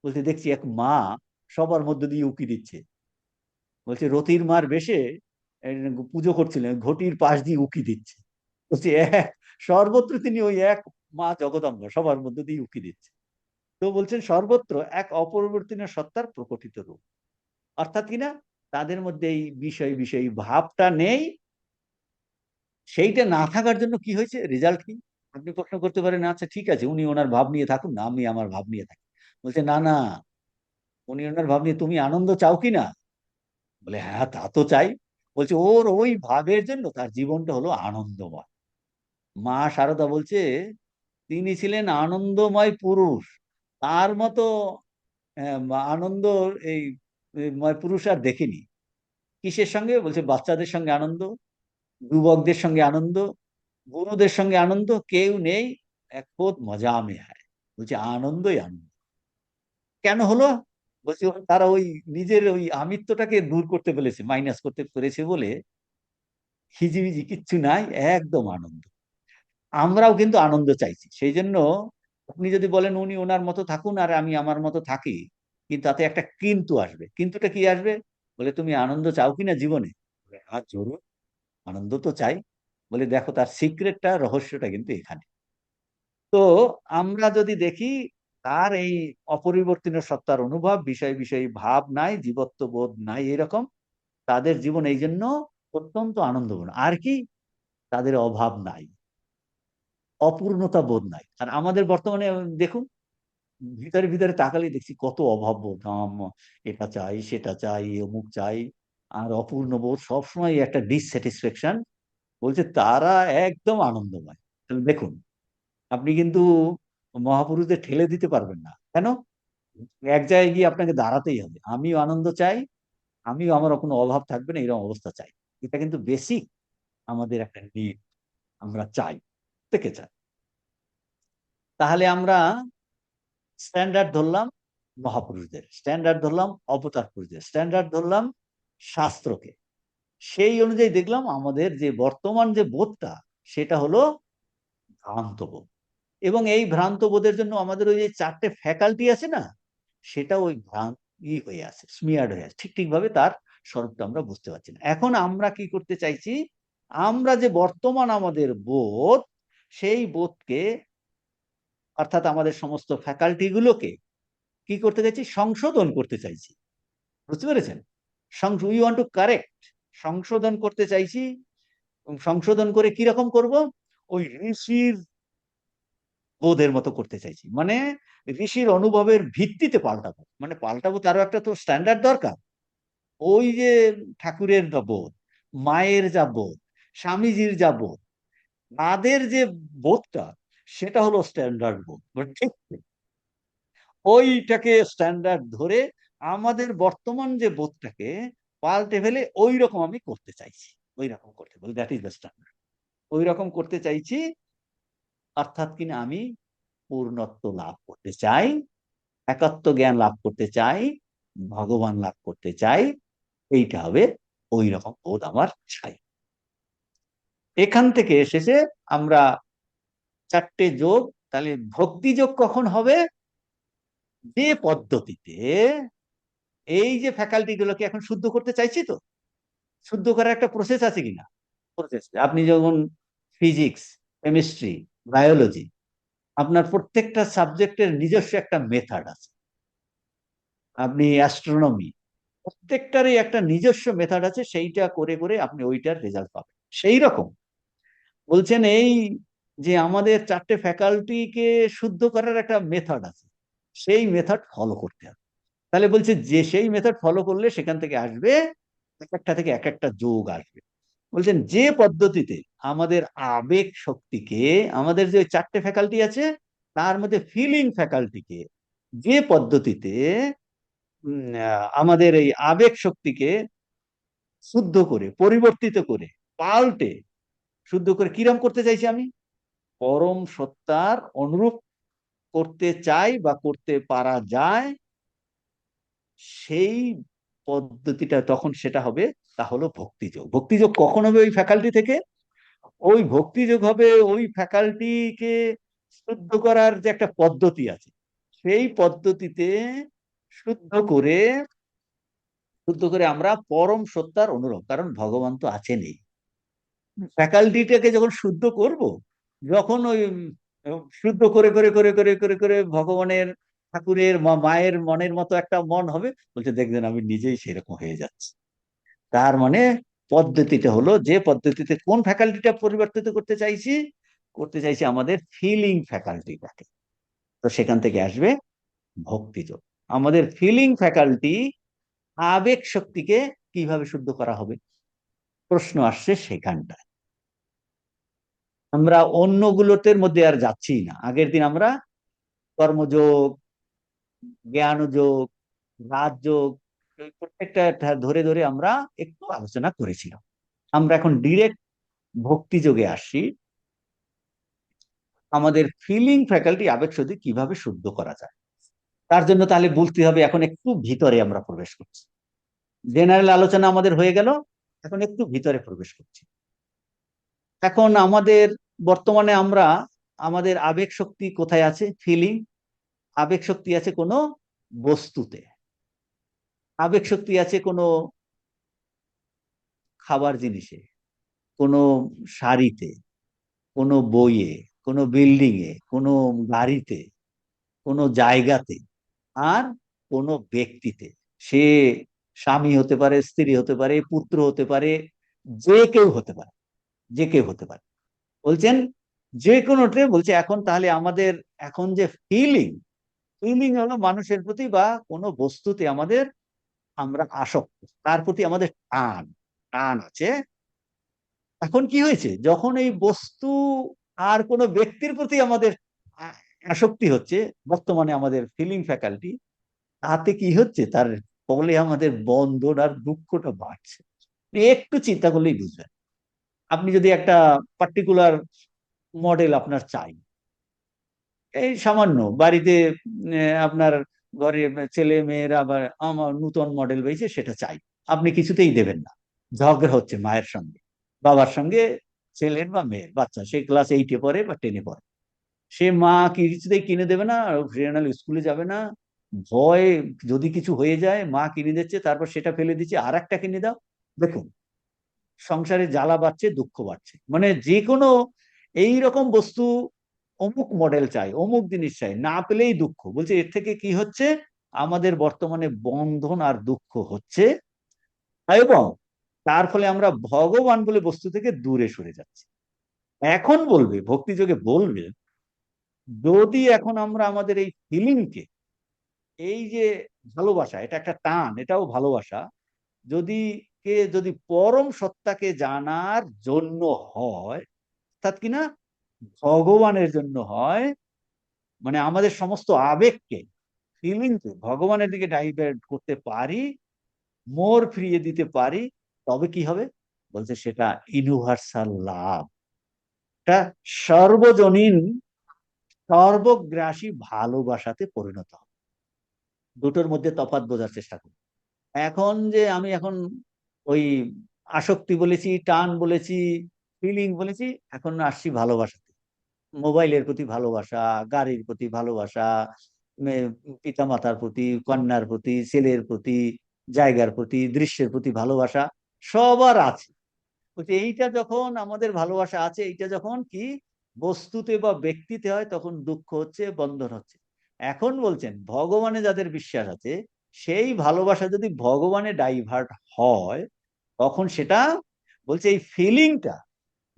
বলছে দেখছি এক মা সবার মধ্যে দিয়ে উকি দিচ্ছে। বলছে রতির মার বেশে এই পুজো করছিলেন, ঘটির পাশ দিয়ে উকি দিচ্ছে, বলছে এক, সর্বত্র তিনি ওই এক মা জগদম্বা সবার মধ্যে দিয়ে উকি দিচ্ছে। তো বলছেন সর্বত্র এক অপরিবর্তনীয় সত্তার প্রকটিত রূপ। অর্থাৎ কিনা তাদের মধ্যে এই বিষয় বিষয়ী ভাবটা নেই। সেইটা না থাকার জন্য কি হয়েছে, রেজাল্ট কি? আপনি প্রশ্ন করতে পারেন, আচ্ছা ঠিক আছে উনি ওনার ভাব নিয়ে থাকুন না, আমি আমার ভাব নিয়ে থাকি। বলছে না না, উনি ওনার ভাব নিয়ে, তুমি আনন্দ চাও কি না? বলে হ্যাঁ তা তো চাই। বলছে ওর ওই ভাবের জন্য তার জীবনটা হলো আনন্দময়। মা শারদা বলছে তিনি ছিলেন আনন্দময় পুরুষ, তার মতো আনন্দ এই ময় পুরুষ আর দেখিনি। কিসের সঙ্গে? বলছে বাচ্চাদের সঙ্গে আনন্দ, যুবকদের সঙ্গে আনন্দ, বুড়োদের সঙ্গে আনন্দ, কেউ নেই এক খোদ মজা মে হ্যায়। বলছে আনন্দই আনন্দ। কেন হলো? বলছে তারা ওই নিজের ওই আমিত্বটাকে দূর করতে পেরেছে, মাইনাস করতে পেরেছে বলে হিজিবিজি কিচ্ছু নাই, একদম আনন্দ। আমরাও কিন্তু আনন্দ চাইছি, সেই জন্য আপনি যদি বলেন উনি ওনার মতো থাকুন আর আমি আমার মতো থাকি, কিন্তু তাতে একটা কিন্তু আসবে। কিন্তুটা কি আসবে? বলে তুমি আনন্দ চাও কিনা জীবনে? বলে, হ্যাঁ জরুর, আনন্দ তো চাই। বলে দেখো তার সিক্রেটটা, রহস্যটা কিন্তু এখানে। তো আমরা যদি দেখি তার এই অপরিবর্তনীয় সত্তার অনুভব, বিষয় বিষয়ী ভাব নাই, জীবত্ব বোধ নাই, এরকম তাদের জীবন এই জন্য অত্যন্ত আনন্দপূর্ণ। আর কি, তাদের অভাব নাই, অপূর্ণতা বোধ নাই। আর আমাদের বর্তমানে দেখুন, ভিতরে ভিতরে তাকালে দেখছি কত অভাব বোধ, এটা চাই সেটা চাই অমুক চাই, আর অপূর্ণ বোধ, সবসময় একটা ডিসস্যাটিসফ্যাকশন। বলছে তারা একদম আনন্দময়। তাহলে দেখুন, আপনি কিন্তু মহাপুরুষদের ঠেলে দিতে পারবেন না। কেন? এক জায়গায় গিয়ে আপনাকে দাঁড়াতেই হবে, আমিও আনন্দ চাই, আমিও আমার কোনো অভাব থাকবে না এরকম অবস্থা চাই। এটা কিন্তু বেসিক আমাদের একটা নিড, আমরা চাই, থেকে চাই। তাহলে আমরা স্ট্যান্ডার্ড ধরলাম মহাপুরুষদের, স্ট্যান্ডার্ড ধরলাম অবতার পুরুষদের, স্ট্যান্ডার্ড ধরলাম শাস্ত্রকে। সেই অনুযায়ী দেখলাম আমাদের যে বর্তমান যে বোধটা, সেটা হলো ভ্রান্ত বোধ। এবং এই ভ্রান্ত বোধের জন্য আমাদের ওই যে চারটে ফ্যাকাল্টি আছে না, সেটা ওই ভ্রান্তি হয়ে আছে, স্মিয়ার্ড হয়ে আছে, ঠিক ঠিকভাবে তার স্বরূপটা আমরা বুঝতে পারছি না। এখন আমরা কি করতে চাইছি, আমরা যে বর্তমান আমাদের বোধ, সেই বোধকে, অর্থাৎ আমাদের সমস্ত ফ্যাকাল্টি গুলোকে কি করতে চাইছি, সংশোধন করতে চাইছি। বুঝতে পেরেছেন? উই ওয়ান্ট টু কারেক্ট, সংশোধন করতে চাইছি। সংশোধন করে কিরকম করব? ওই ঋষির বোধের মতো করতে চাইছি, মানে ঋষির অনুভবের ভিত্তিতে পাল্টাবো। মানে পাল্টাবো, তারও একটা তো স্ট্যান্ডার্ড দরকার। ওই যে ঠাকুরের যা বোধ, মায়ের যা বোধ, স্বামীজির যা বোধ, তাদের যে বোধটা, সেটা হলো স্ট্যান্ডার্ড বোধ। ঠিক ওইটাকে স্ট্যান্ডার্ড ধরে আমাদের বর্তমান যে বোধটাকে পাল্টে ফেলে ওই রকম আমি করতে চাইছি। ওই রকম করতে বলি, দ্যাট ইজ দ্য স্ট্যান্ডার্ড। ওই রকম করতে চাইছি, অর্থাৎ কিনা আমি পূর্ণত্ব লাভ করতে চাই, একাত্ম জ্ঞান লাভ করতে চাই, ভগবান লাভ করতে চাই। এইটা হবে ওই রকম বোধ আমার চাই। এখান থেকে এসেছে আমরা চারটে যোগ। তাহলে ভক্তি যোগ কখন হবে? যে পদ্ধতিতে এই যে ফ্যাকাল্টি গুলোকে এখন শুদ্ধ করতে চাইছি, তো শুদ্ধ করার একটা প্রসেস আছে কিনা? প্রসেস, আপনি যখন ফিজিক্স, কেমিস্ট্রি, বায়োলজি, আপনার প্রত্যেকটা সাবজেক্টের নিজস্ব একটা মেথড আছে। আপনি অ্যাস্ট্রোনমি, প্রত্যেকটারই একটা নিজস্ব মেথড আছে, সেইটা করে করে আপনি ওইটার রেজাল্ট পাবেন। সেই রকম বলছেন এই যে আমাদের চারটে ফ্যাকাল্টিকে শুদ্ধ করার একটা মেথড আছে, সেই মেথড ফলো করতে হবে। তাহলে বলছে যে সেই মেথড ফলো করলে সেখান থেকে আসবে, এক একটা থেকে এক একটা যোগ আসবে। বলছেন যে পদ্ধতিতে আমাদের আবেগ শক্তিকে, আমাদের যে চারটে ফ্যাকাল্টি আছে তার মধ্যে ফিলিং ফ্যাকাল্টিকে, যে পদ্ধতিতে আমাদের এই আবেগ শক্তিকে শুদ্ধ করে, পরিবর্তিত করে, পাল্টে শুদ্ধ করে কিরম করতে চাইছি আমি, পরম সত্তার অনুরূপ করতে চাই বা করতে পারা যায়, সেই পদ্ধতিটা তখন সেটা হবে, তা হলো ভক্তিযোগ। ভক্তিযোগ কখন হবে? ওই ফ্যাকাল্টি থেকে, ওই ভক্তিযোগ হবে ওই ফ্যাকাল্টিকে শুদ্ধ করার যে একটা পদ্ধতি আছে, সেই পদ্ধতিতে শুদ্ধ করে শুদ্ধ করে আমরা পরম সত্তার অনুরোধ, কারণ ভগবান তো আছেনই। ফ্যাকাল্টিটাকে যখন শুদ্ধ করব, যখন ওই শুদ্ধ করে করে করে করে করে করে ভগবানের, ঠাকুরের, মায়ের মনের মতো একটা মন হবে, বলছে দেখবেন আমি নিজেই সেরকম হয়ে যাচ্ছি। তার মানে পদ্ধতিটা হলো, যে পদ্ধতিতে কোন ফ্যাকাল্টিটা পরিবর্তিত করতে চাইছি, করতে চাইছি আমাদের ফিলিং ফ্যাকাল্টিটাকে। তো সেখান থেকে আসবে ভক্তিযোগ। আমাদের ফিলিং ফ্যাকাল্টি, আবেগ শক্তিকে কিভাবে শুদ্ধ করা হবে, প্রশ্ন আসছে সেখানটায়। আমরা অন্যগুলোতে মধ্যে আর যাচ্ছি না। আগের দিন আমরা কর্মযোগ, জ্ঞানযোগ, রাজযোগ, এই প্রত্যেকটা ধরে ধরে আমরা একটু আলোচনা করেছিলাম। আমরা এখন ডিরেক্ট ভক্তি যোগে আসি। আমাদের ফিলিং ফ্যাকাল্টি, আবেগ শক্তি কিভাবে শুদ্ধ করা যায়, তার জন্য তাহলে বলতে হবে এখন একটু ভিতরে আমরা প্রবেশ করছি। জেনারেল আলোচনা আমাদের হয়ে গেল, এখন একটু ভিতরে প্রবেশ করছি। এখন আমাদের বর্তমানে আমরা, আমাদের আবেগ শক্তি কোথায় আছে? ফিলিং। আবেগ শক্তি আছে কোনো বস্তুতে, আবেগ শক্তি আছে কোনো খাবার জিনিসে, কোনো শাড়িতে, কোনো বইয়ে, কোনো বিল্ডিং এ, কোনো গাড়িতে, কোনো জায়গাতে, আর কোনো ব্যক্তিতে। সে স্বামী হতে পারে, স্ত্রী হতে পারে, পুত্র হতে পারে, যে কেউ হতে পারে, যে কেউ হতে পারে। বলছেন যে কোনোটে, বলছে এখন তাহলে আমাদের এখন যে ফিলিং, ফিলিং হলো মানুষের প্রতি বা কোনো বস্তুতে আমাদের, আমরা আসক্ত, তার প্রতি আমাদের টান, টান আছে। এখন কি হয়েছে, যখন এই বস্তু আর কোনো ব্যক্তির প্রতি আমাদের আ- আসক্তি হচ্ছে, বর্তমানে আমাদের ফিলিং ফ্যাকাল্টি, তাতে কি হচ্ছে, তার ফলে আমাদের বন্ধন আর দুঃখটা বাড়ছে। একটু চিন্তা করলেই বুঝবেন। আপনি যদি একটা পার্টিকুলার মডেল আপনার চাই, এই সামান্য বাড়িতে আপনার ঘরে ছেলে মেয়েরা আবার আমার নূতন মডেল পেয়েছে সেটা চাই, আপনি কিছুতেই দেবেন না। ঝগড়া হচ্ছে মায়ের সঙ্গে, বাবার সঙ্গে, ছেলের বা মেয়ের, বাচ্চা সে ক্লাস 8-এ পড়ে বা 10-এ পড়ে, সে মা কিছুতেই কিনে দেবে না, স্কুলে যাবে না, ভয়, যদি কিছু হয়ে যায় মা কিনে দিচ্ছে, তারপর সেটা ফেলে দিচ্ছে, আর একটা কিনে দাও। দেখুন, সংসারে জ্বালা বাড়ছে, দুঃখ বাড়ছে, মানে যে কোনো এইরকম বস্তু, অমুক মডেল চাই, অমুক জিনিস চাই, না পেলেই দুঃখ। বলছে এর থেকে কি হচ্ছে, আমাদের বর্তমানে বন্ধন আর দুঃখ হচ্ছে, এবং তার ফলে আমরা ভগবান বলে বস্তু থেকে দূরে সরে যাচ্ছি। এখন বলবে, ভক্তিযোগে বলবে, যদি এখন আমরা আমাদের এই ফিলিংকে, এই যে ভালোবাসা, এটা একটা টান, এটাও ভালোবাসা, যদি যদি পরম সত্তাকে জানার জন্য হয়, অর্থাৎ কিনা ভগবানের জন্য হয়, মানে আমাদের সমস্ত আবেগকে, ফিলিংকে ভগবানের দিকে ডাইভার্ট করতে পারি, মোর ফিরিয়ে দিতে পারি, তবে কি হবে? বলছে সেটা ইউনিভার্সাল লাভ, এটা সর্বজনীন, সর্বগ্রাসী ভালোবাসাতে পরিণত হবে। দুটোর মধ্যে তফাৎ বোঝার চেষ্টা করি। এখন যে আমি এখন ওই আসক্তি বলেছি, টান বলেছি, ফিলিং বলেছি, এখন আসছি ভালোবাসাতে। মোবাইলের প্রতি ভালোবাসা, গাড়ির প্রতি ভালোবাসা, পিতা মাতার প্রতি, কন্যার প্রতি, ছেলের প্রতি, জায়গার প্রতি, দৃশ্যের প্রতি ভালোবাসা সবার আছে। বলছে এইটা যখন আমাদের ভালোবাসা আছে, এইটা যখন কি বস্তুতে বা ব্যক্তিতে হয়, তখন দুঃখ হচ্ছে, বন্ধন হচ্ছে। এখন বলছেন ভগবানে যাদের বিশ্বাস আছে, সেই ভালোবাসা যদি ভগবানে ডাইভার্ট হয়, তখন সেটা, বলছে এই ফিলিংটা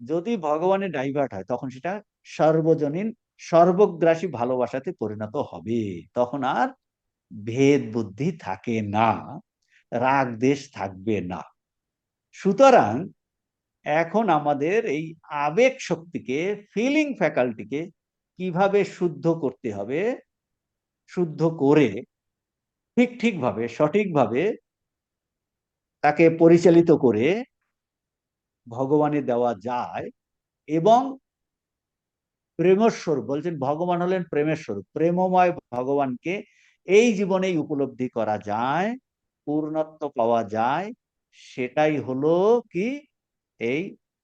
যদি ভগবানে ডাইভার্ট হয়, তখন সেটা সর্বজনীন, সর্বগ্রাসী ভালোবাসাতে পরিণত হবে। তখন আর ভেদ বুদ্ধি থাকে না, রাগ দেশ থাকবে না। সুতরাং এখন আমাদের এই আবেগ শক্তিকে, ফিলিং ফ্যাকাল্টিকে কিভাবে শুদ্ধ করতে হবে, শুদ্ধ করে ঠিকভাবে, সঠিকভাবে তাকে পরিচালিত করে ভগবানে দেওয়া যায়। এবং প্রেমের স্বরূপ, বলছেন ভগবান হলেন প্রেমের স্বরূপ, প্রেমময় ভগবানকে এই জীবনেই উপলব্ধি করা যায়, পূর্ণত্ব পাওয়া যায়। সেটাই হলো কি, এই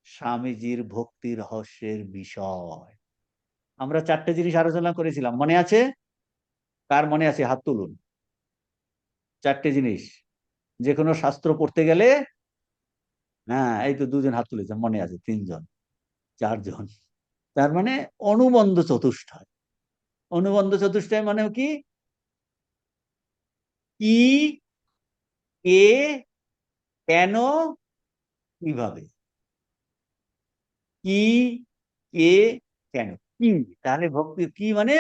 স্বামীজির ভক্তি রহস্যের বিষয়। আমরা 4টে জিনিস আলোচনা করেছিলাম, মনে আছে? কার মনে আছে হাত তুলুন। 4টে জিনিস, যে কোনো শাস্ত্র পড়তে গেলে, হ্যাঁ এই তো দুজন হাত তুলেছে, মনে আছে, তিনজন, চারজন। তার মানে অনুবন্ধ চতুষ্টয়। অনুবন্ধ চতুষ্টয় মানে কি? কি, কে, কেন, কিভাবে। কি, কে, কেন, কি। তাহলে ভক্তি কি মানে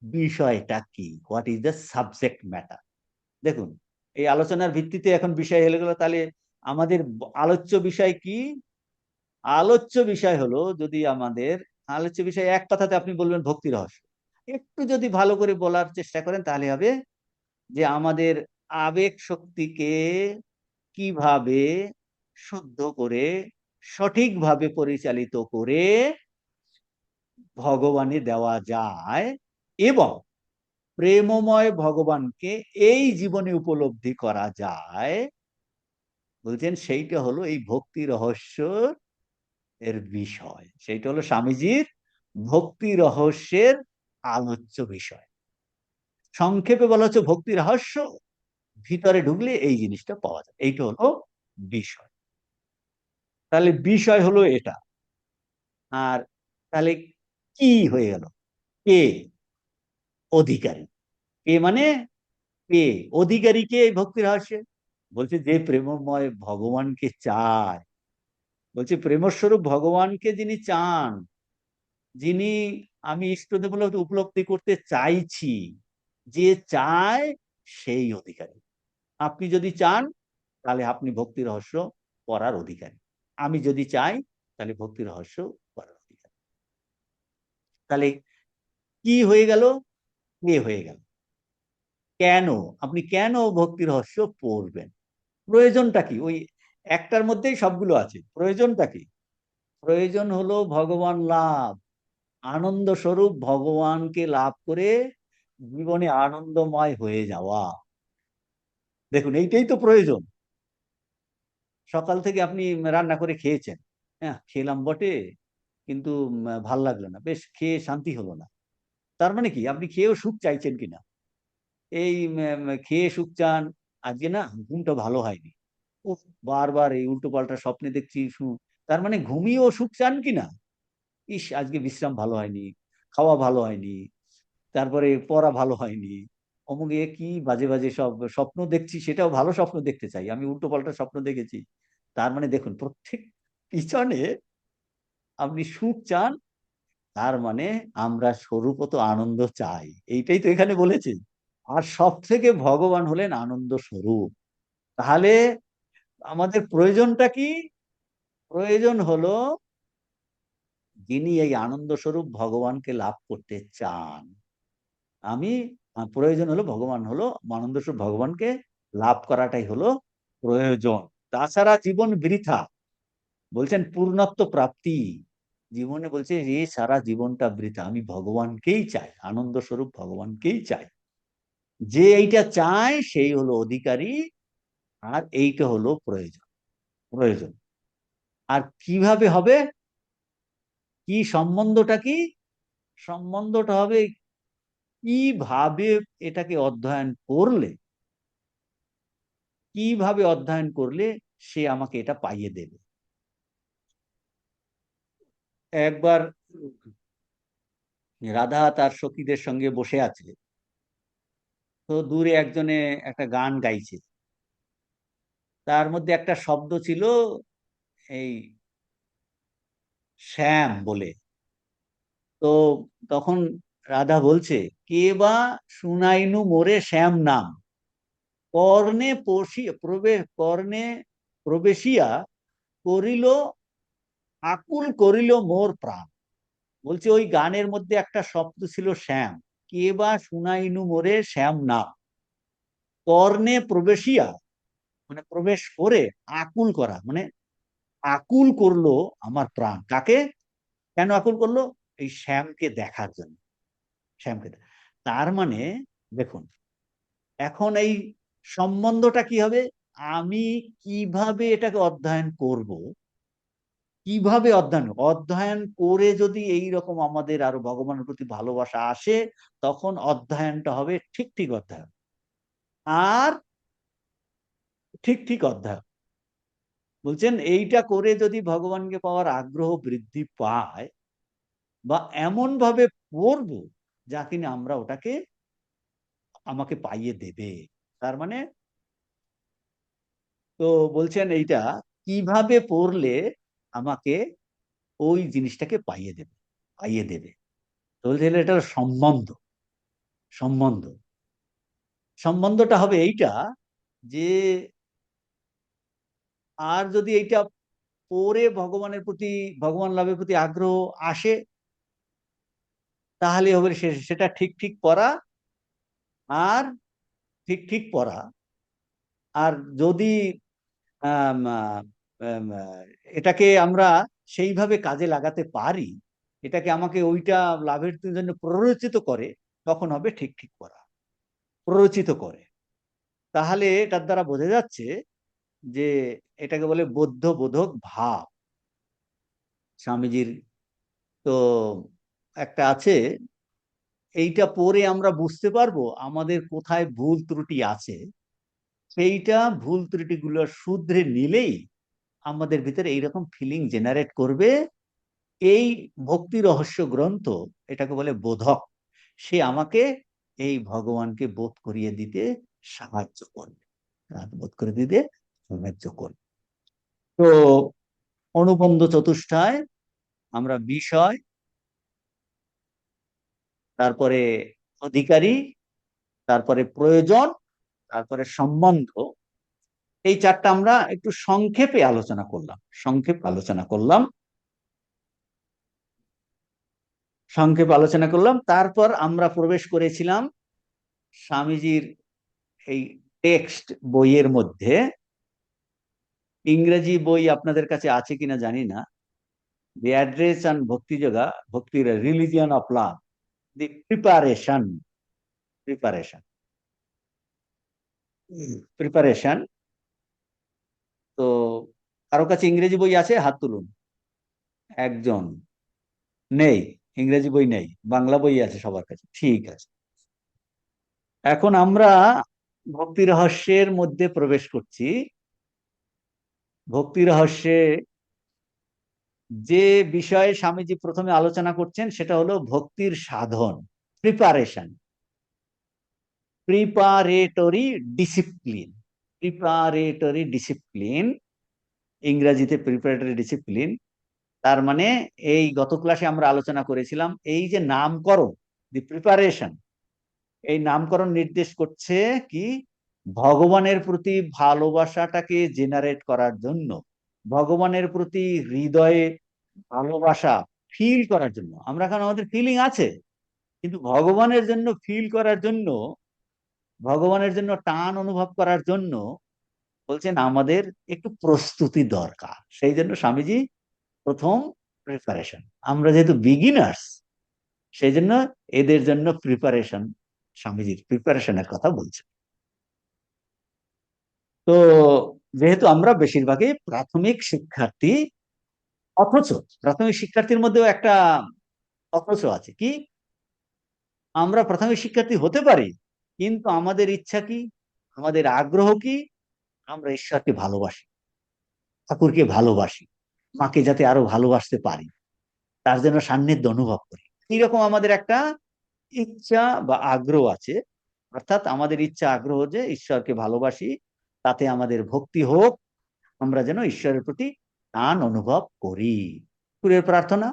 বিষয়টা কি, what is the subject matter. দেখুন, এই আলোচনার ভিত্তিতে এখন বিষয় হয়ে গেল। তাহলে আমাদের আলোচ্য বিষয় কি? আলোচ্য বিষয় হলো, যদি আমাদের আলোচ্য বিষয় এক কথাতে আপনি বলবেন ভক্তি রহস্য। একটু যদি ভালো করে বলার চেষ্টা করেন তাহলে হবে যে আমাদের আবেগ শক্তিকে কিভাবে শুদ্ধ করে, সঠিকভাবে পরিচালিত করে ভগবানে দেওয়া যায়, এবং প্রেমময় ভগবানকে এই জীবনে উপলব্ধি করা যায়, বলছেন সেইটা হলো এই ভক্তি রহস্য এর বিষয়। সেইটা হলো স্বামীজির ভক্তি রহস্যের আলোচ্য বিষয়। সংক্ষেপে বলা হচ্ছে ভক্তি রহস্য, ভিতরে ঢুকলে এই জিনিসটা পাওয়া যায়, এইটা হলো বিষয়। তাহলে বিষয় হলো এটা। আর তাহলে কি হয়ে গেল? কে অধিকারী। কে মানে কে অধিকারী, কে এই ভক্তি রহস্যে? বলছে যে প্রেমময় ভগবানকে চায়। বলছে প্রেমস্বরূপ ভগবানকে যিনি চান, যিনি আমি ইষ্টদেব বলে উপলব্ধি করতে চাইছি, যে চায় সেই অধিকারী। আপনি যদি চান তাহলে আপনি ভক্তি রহস্য পড়ার অধিকারী। আমি যদি চাই তাহলে ভক্তি রহস্য পড়ার অধিকারী। তাহলে কি হয়ে গেল? কে হয়ে গেল। কেন? আপনি কেন ভক্তি রহস্য পড়বেন? প্রয়োজনটা কি? ওই একটার মধ্যেই সবগুলো আছে। প্রয়োজনটা কি? প্রয়োজন হলো ভগবান লাভ, আনন্দ স্বরূপ ভগবানকে লাভ করে জীবনে আনন্দময় হয়ে যাওয়া। দেখুন, এইটাই তো প্রয়োজন। সকাল থেকে আপনি রান্না করে খেয়েছেন, হ্যাঁ খেলাম বটে, কিন্তু ভাল লাগলো না, বেশ খেয়ে শান্তি হলো না। তার মানে কি? আপনি খেয়েও সুখ চাইছেন কিনা? এই খেয়ে সুখ চান, আজকে না ঘুমটা ভালো হয়নি, উফ, বারবার এই উল্টো পাল্টা স্বপ্নে দেখছি। তার মানে ঘুমিয়েও সুখ চান কিনা? ইস, আজকে বিশ্রাম ভালো হয়নি, খাওয়া ভালো হয়নি, তারপরে পড়া ভালো হয়নি, অমুক এ কি বাজে বাজে সব স্বপ্ন দেখছি, সেটাও ভালো স্বপ্ন দেখতে চাই, আমি উল্টো পাল্টা স্বপ্ন দেখেছি। তার মানে দেখুন, প্রত্যেক পিছনে আপনি সুখ চান, তার মানে আমরা স্বরূপত আনন্দ চাই, এইটাই তো এখানে বলেছে। আর সব থেকে ভগবান হলেন আনন্দ স্বরূপ। তাহলে আমাদের প্রয়োজনটা কি? প্রয়োজন হলো যিনি এই আনন্দ স্বরূপ ভগবানকে লাভ করতে চান। আমি প্রয়োজন হলো ভগবান হলো আনন্দ স্বরূপ ভগবানকে লাভ করাটাই হলো প্রয়োজন। তাছাড়া জীবন বৃথা। বলছেন পূর্ণত্ব প্রাপ্তি জীবনে, বলছে এই সারা জীবনটা বৃথা, আমি ভগবানকেই চাই, আনন্দ স্বরূপ ভগবানকেই চাই। যে এইটা চায় সেই হলো অধিকারী, আর এইটা হলো প্রয়োজন। প্রয়োজন। আর কিভাবে হবে? কি সম্বন্ধটা কি? সম্বন্ধটা হবে কিভাবে এটাকে অধ্যয়ন করলে, কিভাবে অধ্যয়ন করলে সে আমাকে এটা পাইয়ে দেবে। একবার রাধা তার সখীদের সঙ্গে বসে আছে, তো দূরে একজনে একটা গান গাইছে, তার মধ্যে একটা শব্দ ছিল এই শ্যাম বলে। তো তখন রাধা বলছে, কে বা শুনাইনু মোরে শ্যাম নাম, কর্ণে কর্ণে প্রবেশিয়া করিল, আকুল করিল মোর প্রাণ। বলছে ওই গানের মধ্যে একটা শব্দ ছিল শ্যাম। কে বা শুনাইনু মোরে শ্যাম নাম, কর্ণে প্রবেশিয়া মানে প্রবেশ করে, আকুল করা মানে আকুল করলো আমার প্রাণ। কাকে? কেন আকুল করলো? এই শ্যামকে দেখার জন্য। শ্যামকে তার মানে দেখুন, এখন এই সম্বন্ধটা কি হবে? আমি কিভাবে এটাকে অধ্যয়ন করব, কিভাবে অধ্যয়ন অধ্যয়ন করে যদি এই রকম আমাদের আরো ভগবানের প্রতি ভালোবাসা আসে, তখন অধ্যয়নটা হবে ঠিক ঠিক অধ্যয়ন। আর ঠিক ঠিক অধ্যায়। বলছেন এইটা করে যদি ভগবানকে পাওয়ার আগ্রহ বৃদ্ধি পায়, বা এমন ভাবে পড়বো যা কিনা আমরা ওটাকে আমাকে পাইয়ে দেবে। তার মানে, তো বলছেন এইটা কিভাবে পড়লে আমাকে ওই জিনিসটাকে পাইয়ে দেবে। তো বলছেন এটা সম্বন্ধ। সম্বন্ধ সম্বন্ধটা হবে এইটা, যে আর যদি এইটা পড়ে ভগবানের প্রতি, ভগবান লাভের প্রতি আগ্রহ আসে, তাহলে হবে সেটা ঠিক ঠিক পড়া। আর ঠিক ঠিক পড়া। আর যদি আম, আহ, আম, আহ, এটাকে আমরা সেইভাবে কাজে লাগাতে পারি, এটাকে আমাকে ওইটা লাভের জন্য প্ররোচিত করে, তখন হবে ঠিক ঠিক পড়া। প্ররোচিত করে, তাহলে এটার দ্বারা বোঝা যাচ্ছে যে এটাকে বলে বৌদ্ধ বোধক ভাব। স্বামীজির তো একটা আছে, এইটা পড়ে আমরা বুঝতে পারবো আমাদের কোথায় ভুল ত্রুটি আছে। সেইটা ভুল ত্রুটিগুলো শুধরে নিলেই আমাদের ভিতরে এইরকম ফিলিং জেনারেট করবে। এই ভক্তি রহস্য গ্রন্থ, এটাকে বলে বোধক, সে আমাকে এই ভগবানকে বোধ করিয়ে দিতে সাহায্য করবে, বোধ করে দিতে সাহায্য করবে। তো অনুবন্ধ চতুষ্টায় আমরা বিষয়, তারপরে অধিকারী, তারপরে প্রয়োজন, তারপরে সম্বন্ধ, এই চারটা আমরা একটু সংক্ষেপে আলোচনা করলাম। তারপর আমরা প্রবেশ করেছিলাম স্বামীজির এই টেক্সট বইয়ের মধ্যে। ইংরেজি বই আপনাদের কাছে আছে কিনা জানি না। দি অ্যাড্রেস অ্যান্ড ভক্তিযোগা, ভক্তির religion of love, the preparation preparation. তো কারো কাছে ইংরেজি বই আছে? হাত তুলুন। একজন নেই, ইংরেজি বই নেই, বাংলা বই আছে সবার কাছে, ঠিক আছে। এখন আমরা ভক্তি রহস্যের মধ্যে প্রবেশ করছি। ভক্তি রহস্যে যে বিষয়ে স্বামীজি প্রথমে আলোচনা করছেন সেটা হলো ভক্তির সাধন, preparation, preparatory discipline. Preparatory discipline, ইংরেজিতে প্রিপারেটরি ডিসিপ্লিন। তার মানে এই গত ক্লাসে আমরা আলোচনা করেছিলাম, এই যে নামকরণ, দি প্রিপারেশন, এই নামকরণ নির্দেশ করছে কি, ভগবানের প্রতি ভালোবাসাটাকে জেনারেট করার জন্য, ভগবানের প্রতি হৃদয়ে ভালোবাসা ফিল করার জন্য। আমরা এখন আমাদের ফিলিং আছে, কিন্তু ভগবানের জন্য ফিল করার জন্য, ভগবানের জন্য টান অনুভব করার জন্য বলছেন আমাদের একটু প্রস্তুতি দরকার। সেই জন্য স্বামীজি প্রথম প্রিপারেশন, আমরা যেহেতু বিগিনার্স, সেই জন্য এদের জন্য প্রিপারেশন, স্বামীজির প্রিপারেশনের কথা বলছে। তো যেহেতু আমরা বেশিরভাগই প্রাথমিক শিক্ষার্থী, অথচ প্রাথমিক শিক্ষার্থীর মধ্যেও একটা অথচ আছে কি, আমরা প্রাথমিক শিক্ষার্থী হতে পারি, কিন্তু আমাদের ইচ্ছা কি, আমাদের আগ্রহ কি, আমরা ঈশ্বরকে ভালোবাসি, ঠাকুরকে ভালোবাসি, মাকে যাতে আরো ভালোবাসতে পারি, তার জন্য সান্নিধ্য অনুভব করি, এইরকম আমাদের একটা ইচ্ছা বা আগ্রহ আছে। অর্থাৎ আমাদের ইচ্ছা আগ্রহ যে ঈশ্বরকে ভালোবাসি, তাতে আমাদের ভক্তি হোক, আমরা যেন ঈশ্বরের প্রতি টান অনুভব করি। ঠাকুরের প্রার্থনা,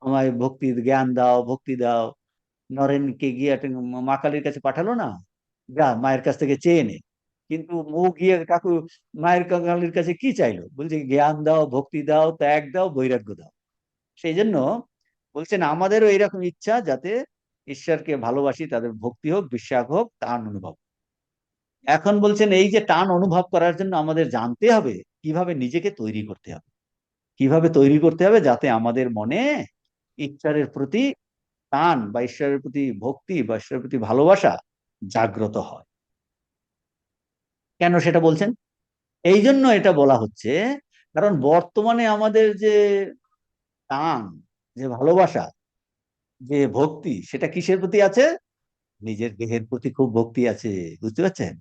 আমায় ভক্তি জ্ঞান দাও, ভক্তি দাও। নরেনকে গিয়ে একটা মা কালীর কাছে পাঠালো না, যা মায়ের কাছ থেকে চেয়ে নে, কিন্তু ও গিয়ে কাকু মায়ের কালীর কাছে কি চাইলো, বলছে জ্ঞান দাও, ভক্তি দাও, ত্যাগ দাও, বৈরাগ্য দাও। সেই জন্য বলছেন আমাদেরও এরকম ইচ্ছা, যাতে ঈশ্বরকে ভালোবাসি, তাদের ভক্তি হোক, বিশ্বাস হোক, টান অনুভব। এখন বলছেন এই যে টান অনুভব করার জন্য আমাদের জানতে হবে কিভাবে নিজেকে তৈরি করতে হবে, কিভাবে তৈরি করতে হবে যাতে আমাদের মনে ঈশ্বরের প্রতি টান বা ঈশ্বরের প্রতি ভক্তি বা ঈশ্বরের প্রতি ভালোবাসা জাগ্রত হয়। কেন সেটা বলছেন? এই জন্য এটা বলা হচ্ছে, কারণ বর্তমানে আমাদের যে টান, যে ভালোবাসা, যে ভক্তি, সেটা কিসের প্রতি আছে? নিজের দেহের প্রতি খুব ভক্তি আছে, বুঝতে পারছেন?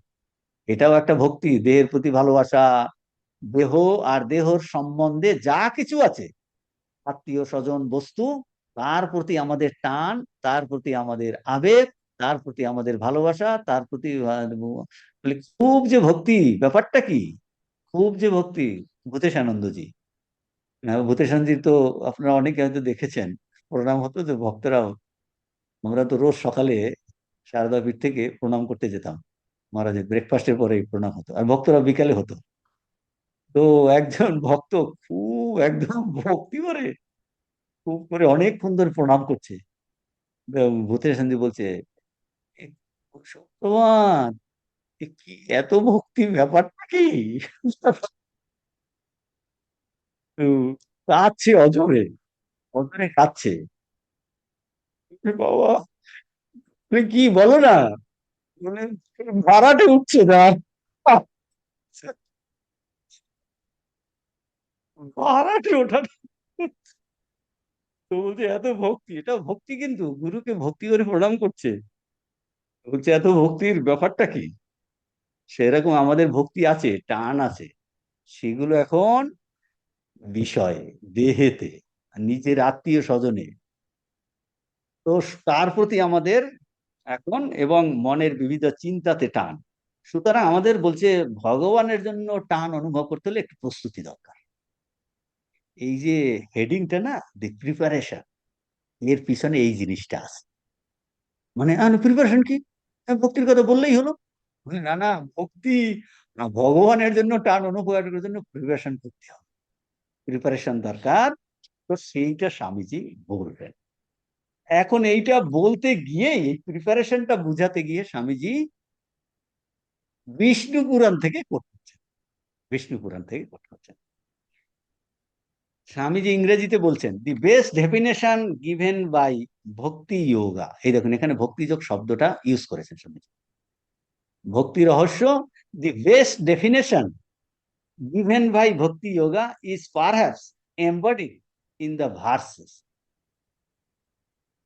এটাও একটা ভক্তি, দেহের প্রতি ভালোবাসা। দেহ আর দেহর সম্বন্ধে যা কিছু আছে, আত্মীয় স্বজন বস্তু, তার প্রতি আমাদের টান, তার প্রতি আমাদের আবেগ, তার প্রতি আমাদের ভালোবাসা, তার প্রতি খুব যে ভক্তি, ব্যাপারটা কি, খুব যে ভক্তি। ভূতেশ আনন্দজি, ভূতেশ আনন্দজি তো আপনারা অনেকে হয়তো দেখেছেন, প্রণাম হতো যে ভক্তরাও, আমরা তো রোজ সকালে সারদা পীঠ থেকে প্রণাম করতে যেতাম, মহারাজের ব্রেকফাস্টের পরেই প্রণাম হতো, আর ভক্তরা বিকালে হতো। তো একজন ভক্ত খুব একদম ভক্তি করে, খুব করে অনেকক্ষণ ধরে প্রণাম করছে। ভূতের সন্ধি বলছে, "এ, সত্যবান, এ কি এত ভক্তি, ব্যাপারটা কি?" তো কাঁদছে অজরে, অজরে কাঁদছে। বাবা, তুমি কি বলো না, মানে ভাড়াটে উঠছে না, ভাড়াটে ওঠা। তো বলছে এত ভক্তি, এটা ভক্তি, কিন্তু গুরুকে ভক্তি করে প্রণাম করছে। বলছে এত ভক্তির ব্যাপারটা কি। সেরকম আমাদের ভক্তি আছে, টান আছে, সেগুলো এখন বিষয়, দেহেতে, নিজের আত্মীয় স্বজনে। তো তার প্রতি আমাদের এখন এবং মনের বিবিধ চিন্তাতে টান। সুতরাং আমাদের বলছে ভগবানের জন্য টান অনুভব করতে হলে একটু প্রস্তুতি দরকার। এই যে হেডিংটা না, দি প্রিপারেশন, এর পিছনে এই জিনিসটা আছে। মানে প্রিপারেশন কি, ভক্তির কথা বললেই হলো। বলে, না না, ভক্তি না, ভগবানের জন্য টান অনুভবের জন্য প্রিপারেশন করতে হবে, প্রিপারেশন দরকার। তো সেইটা স্বামীজি বলবেন। এখন এইটা বলতে গিয়ে, এই প্রিপারেশনটা বুঝাতে গিয়ে স্বামীজি বিষ্ণু পুরাণ থেকে করতেছেন, বিষ্ণু পুরাণ থেকে করতেছেন। স্বামীজি ইংরেজিতে বলছেন, the best definition given by Bhakti Yoga. এই দেখুন, এখানে ভক্তি যোগ শব্দটা ইউজ করেছেন স্বামীজি। ভক্তি রহস্য, দি best definition given by bhakti yoga is perhaps embodied in the verses.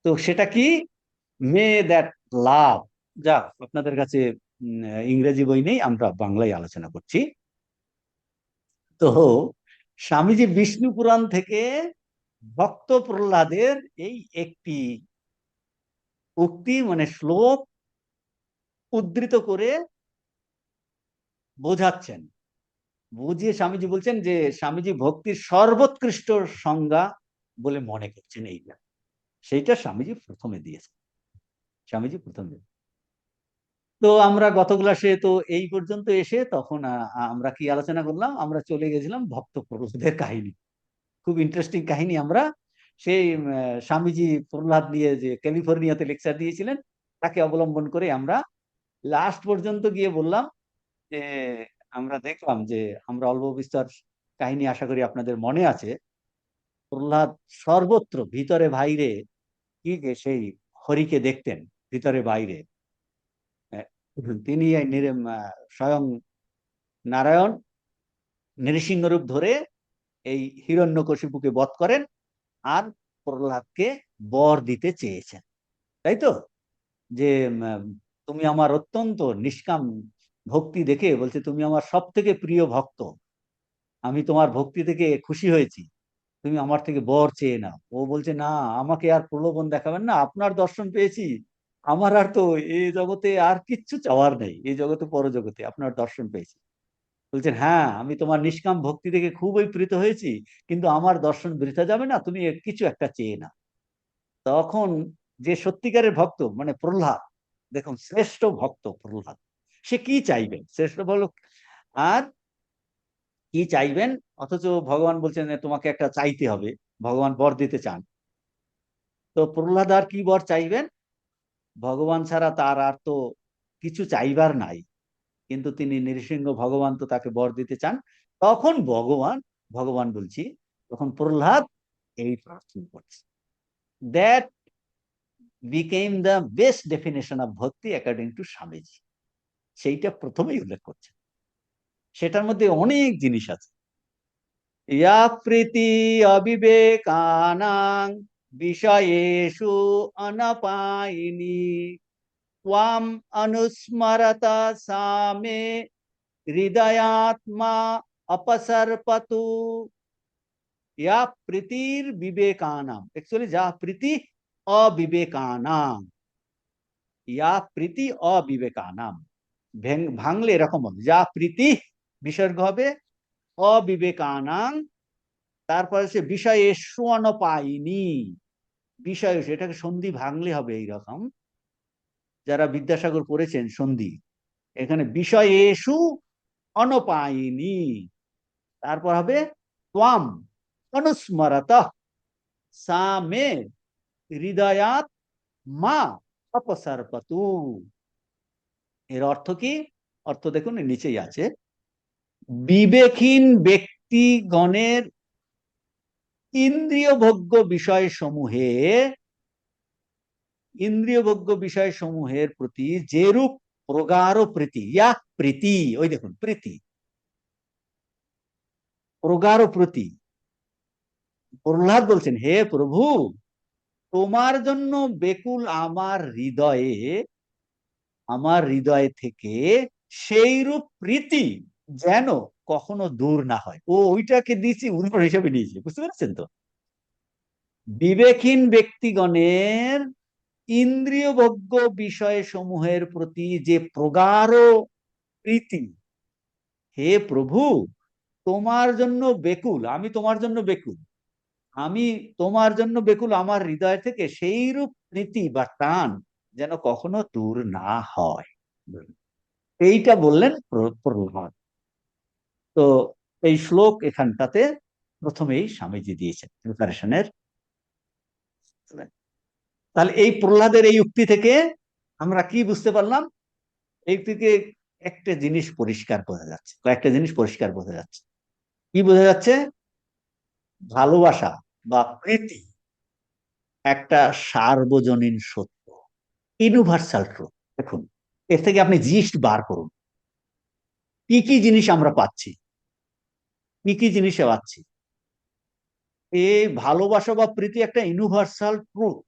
তো সেটা কি, মে দ্যাট লাভ, যা আপনাদের কাছে ইংরেজি বই নেই, আমরা বাংলায় আলোচনা করছি। তো স্বামীজি বিষ্ণু পুরাণ থেকে ভক্ত প্রহ্লাদের এই একটি উক্তি, মানে শ্লোক উদ্ধৃত করে বোঝাচ্ছেন। বুঝিয়ে স্বামীজি বলছেন যে স্বামীজি ভক্তির সর্বোৎকৃষ্ট সংজ্ঞা বলে মনে করছেন এইটা। সেইটা স্বামীজি প্রথমে দিয়েছেন, স্বামীজি প্রথমে। তো আমরা গত ক্লাসে তো এই পর্যন্ত এসে তখন আমরা কি আলোচনা করলাম, আমরা চলে গেছিলাম ভক্ত প্রহ্লাদের কাহিনী। খুব ইন্টারেস্টিং কাহিনী। আমরা সেই স্বামীজি প্রহ্লাদ নিয়ে যে ক্যালিফোর্নিয়াতে লেকচার দিয়েছিলেন, তাকে অবলম্বন করে আমরা লাস্ট পর্যন্ত গিয়ে বললাম যে, আমরা দেখলাম যে, আমরা অল্প বিস্তর কাহিনী আশা করি আপনাদের মনে আছে। প্রহ্লাদ সর্বত্র ভিতরে বাইরে কি সেই হরিকে দেখতেন, ভিতরে বাইরে। আহ, তিনি স্বয়ং নারায়ণ নৃসিংহ রূপ ধরে এই হিরণ্যকশিপুকে বধ করেন, আর প্রহ্লাদকে বর দিতে চেয়েছেন, তাই তো। যে তুমি আমার অত্যন্ত নিষ্কাম ভক্তি দেখে বলছে, তুমি আমার সব থেকে প্রিয় ভক্ত, আমি তোমার ভক্তি থেকে খুশি হয়েছি, তুমি আমার থেকে বর চেয়ে নাও। ও বলছে, না, আমাকে আর প্রলোভন দেখাবেন না, আপনার দর্শন পেয়েছি, আমার আর তো এই জগতে আর কিচ্ছু চাওয়ার নেই, এই জগতে পরজগতে আপনার দর্শন পেয়েছি। বলছেন, হ্যাঁ, আমি তোমার নিষ্কাম ভক্তি থেকে খুবই প্রীত হয়েছি, কিন্তু আমার দর্শন বৃথা যাবে না, তুমি কিছু একটা চেয়ে না। তখন যে সত্যিকারের ভক্ত, মানে প্রহ্লাদ, দেখুন শ্রেষ্ঠ ভক্ত প্রহ্লাদ, সে কি চাইবেন, শ্রেষ্ঠ বলো, আর কি চাইবেন, অথচ ভগবান বলছেন যে তোমাকে একটা চাইতে হবে, ভগবান বর দিতে চান। তো প্রহ্লাদ আর কি বর চাইবেন, ভগবান ছাড়া তার আর তো কিছু চাইবার নাই, কিন্তু তিনি নৃসিংহ ভগবান তো তাকে বর দিতে চান। তখন ভগবান, ভগবান বলছি, তখন প্রহ্লাদ এই প্রার্থনা করছে। That became the best definition of ভক্তি অ্যাকর্ডিং টু স্বামীজি। সেইটা প্রথমেই উল্লেখ করছে। সেটার মধ্যে অনেক জিনিস আছে। ইয়া প্রীতি অবিবেকানাং বিষয়েষু অনাপায়িনী त्वाम अनुस्मरता सामे हृदयात्मा अपसर्पतु या प्रीतिर विवेकानाम, एक्चुअली जा प्रीति अविवेकानाम, या প্রীতি অবিবেকানাম, ভাঙলে এরকম হবে, যা প্রীতি বিসর্গ হবে, অবিবেকানাং, তারপরে সে বিষয় এসু পাইনি, বিষয় এটাকে সন্ধি ভাঙলে হবে এইরকম, যারা বিদ্যাসাগর পড়েছেন সন্ধি, এখানে বিষয় এসু অনপাইনি, তারপর হবে ত্বাম অনুস্মরত সামে হৃদয়াত মা অপসর্পতু। এর অর্থ কি? অর্থ দেখুন নিচেই আছে, বিবেকহীন ব্যক্তিগণের ইন্দ্রিয়ভোগ্য বিষয় সমূহে, ইন্দ্রিয়ভোগ্য বিষয় সমূহের প্রতি যেরূপ প্রগাঢ় প্রীতি, ইয়া প্রীতি, ওই দেখুন প্রীতি, প্রগাঢ় প্রীতি, প্রহ্লাদ বলছেন হে প্রভু তোমার জন্য বেকুল আমার হৃদয়ে থেকে সেইরূপ প্রীতি যেন কখনো দূর না হয়। ও ওইটাকে দিয়েছি উদাহরণ হিসেবে নিয়েছি, বুঝতে পারছেন তো? বিবেকহীন ব্যক্তিগণের ইন্দ্রিয়ভোগ্য বিষয় সমূহের প্রতি যে প্রগাঢ় প্রীতি, হে প্রভু তোমার জন্য বেকুল, আমি তোমার জন্য বেকুল, আমি তোমার জন্য বেকুল, আমার হৃদয় থেকে সেইরূপ প্রীতি বা টান যেন কখনো দূর না হয়, এইটা বললেন প্রহ্লাদ। তো এই শ্লোক এখানটাতে প্রথমেই স্বামীজি দিয়েছেন প্রিপারেশনের। তাহলে এই প্রহ্লাদের এই উক্তি থেকে আমরা কি বুঝতে পারলাম? এই থেকে একটা জিনিস পরিষ্কার বোঝা যাচ্ছে, কয়েকটা জিনিস পরিষ্কার বোঝা যাচ্ছে। কি বোঝা যাচ্ছে? ভালোবাসা বা প্রীতি একটা সার্বজনীন সত্য, ইউনিভার্সাল ট্রুথ। দেখুন এর থেকে আপনি জিনিস বার করুন, কি কি জিনিস আমরা পাচ্ছি, কি কি জিনিসে পাচ্ছি। এই ভালোবাসা বা প্রীতি একটা ইউনিভার্সাল ট্রুথ,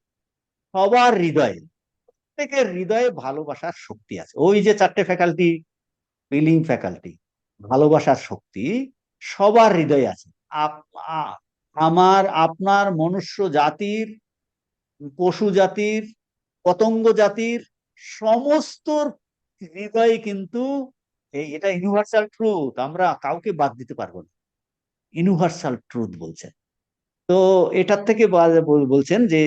সবার হৃদয়ে, প্রত্যেকের হৃদয়ে ভালোবাসার শক্তি আছে। ওই যে চারটে ফ্যাকাল্টি, ফিলিং ফ্যাকাল্টি, ভালোবাসার শক্তি সবার হৃদয়ে আছে। আমার আপনার মনুষ্য জাতির, পশু জাতির, পতঙ্গ জাতির সমস্ত হৃদয়ে কিন্তু এটা ইউনিভার্সাল ট্রুথ, আমরা কাউকে বাদ দিতে পারবো না, ইউনিভার্সাল ট্রুথ বলছেন। তো এটার থেকে বলছেন যে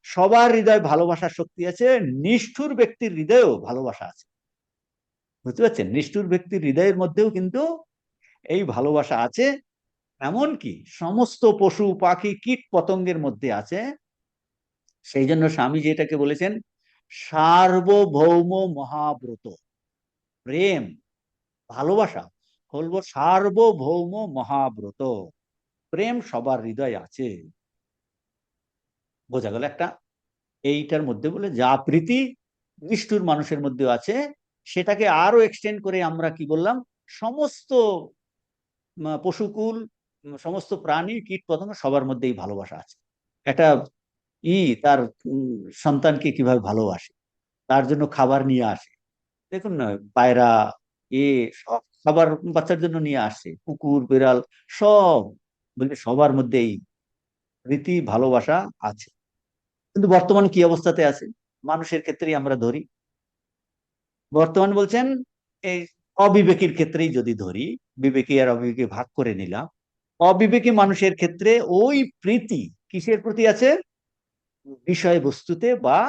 সবার হৃদয়ে ভালোবাসার শক্তি আছে, নিষ্ঠুর ব্যক্তির হৃদয়েও ভালোবাসা আছে, বুঝতে পারছেন? নিষ্ঠুর ব্যক্তির হৃদয়ের মধ্যেও কিন্তু এই ভালোবাসা আছে, এমনকি সমস্ত পশু পাখি কীট পতঙ্গের মধ্যে আছে। সেই জন্য স্বামীজি এটাকে বলেছেন সার্বভৌম মহাব্রত, প্রেম ভালোবাসা বলবো সার্বভৌম মহাব্রত, প্রেম সবার হৃদয়ে আছে। বোঝা গেল একটা, এইটার মধ্যে বলে যা প্রীতি নিষ্ঠুর মানুষের মধ্যে আছে, সেটাকে আরো এক্সটেন্ড করে আমরা কি বললাম, সমস্ত পশুকুল, সমস্ত প্রাণী কীট পতঙ্গ সবার মধ্যেই ভালোবাসা আছে। একটা তার সন্তানকে কিভাবে ভালোবাসে, তার জন্য খাবার নিয়ে আসে, দেখুন না, পায়রা সব খাবার বাচ্চার জন্য নিয়ে আসে, কুকুর বিড়াল সব, বলতে সবার মধ্যেই রীতি ভালোবাসা আছে। কিন্তু বর্তমান কি অবস্থাতে আছে মানুষের ক্ষেত্রেই আমরা ধরি, বর্তমান বলছেন এই অবিবেকীর ক্ষেত্রেই যদি ধরি, বিবেকী আর অবিবেকী ভাগ করে নিলাম, অবিবেকী মানুষের ক্ষেত্রে ওই প্রীতি কিসের প্রতি আছে? বিষয়বস্তুতে বা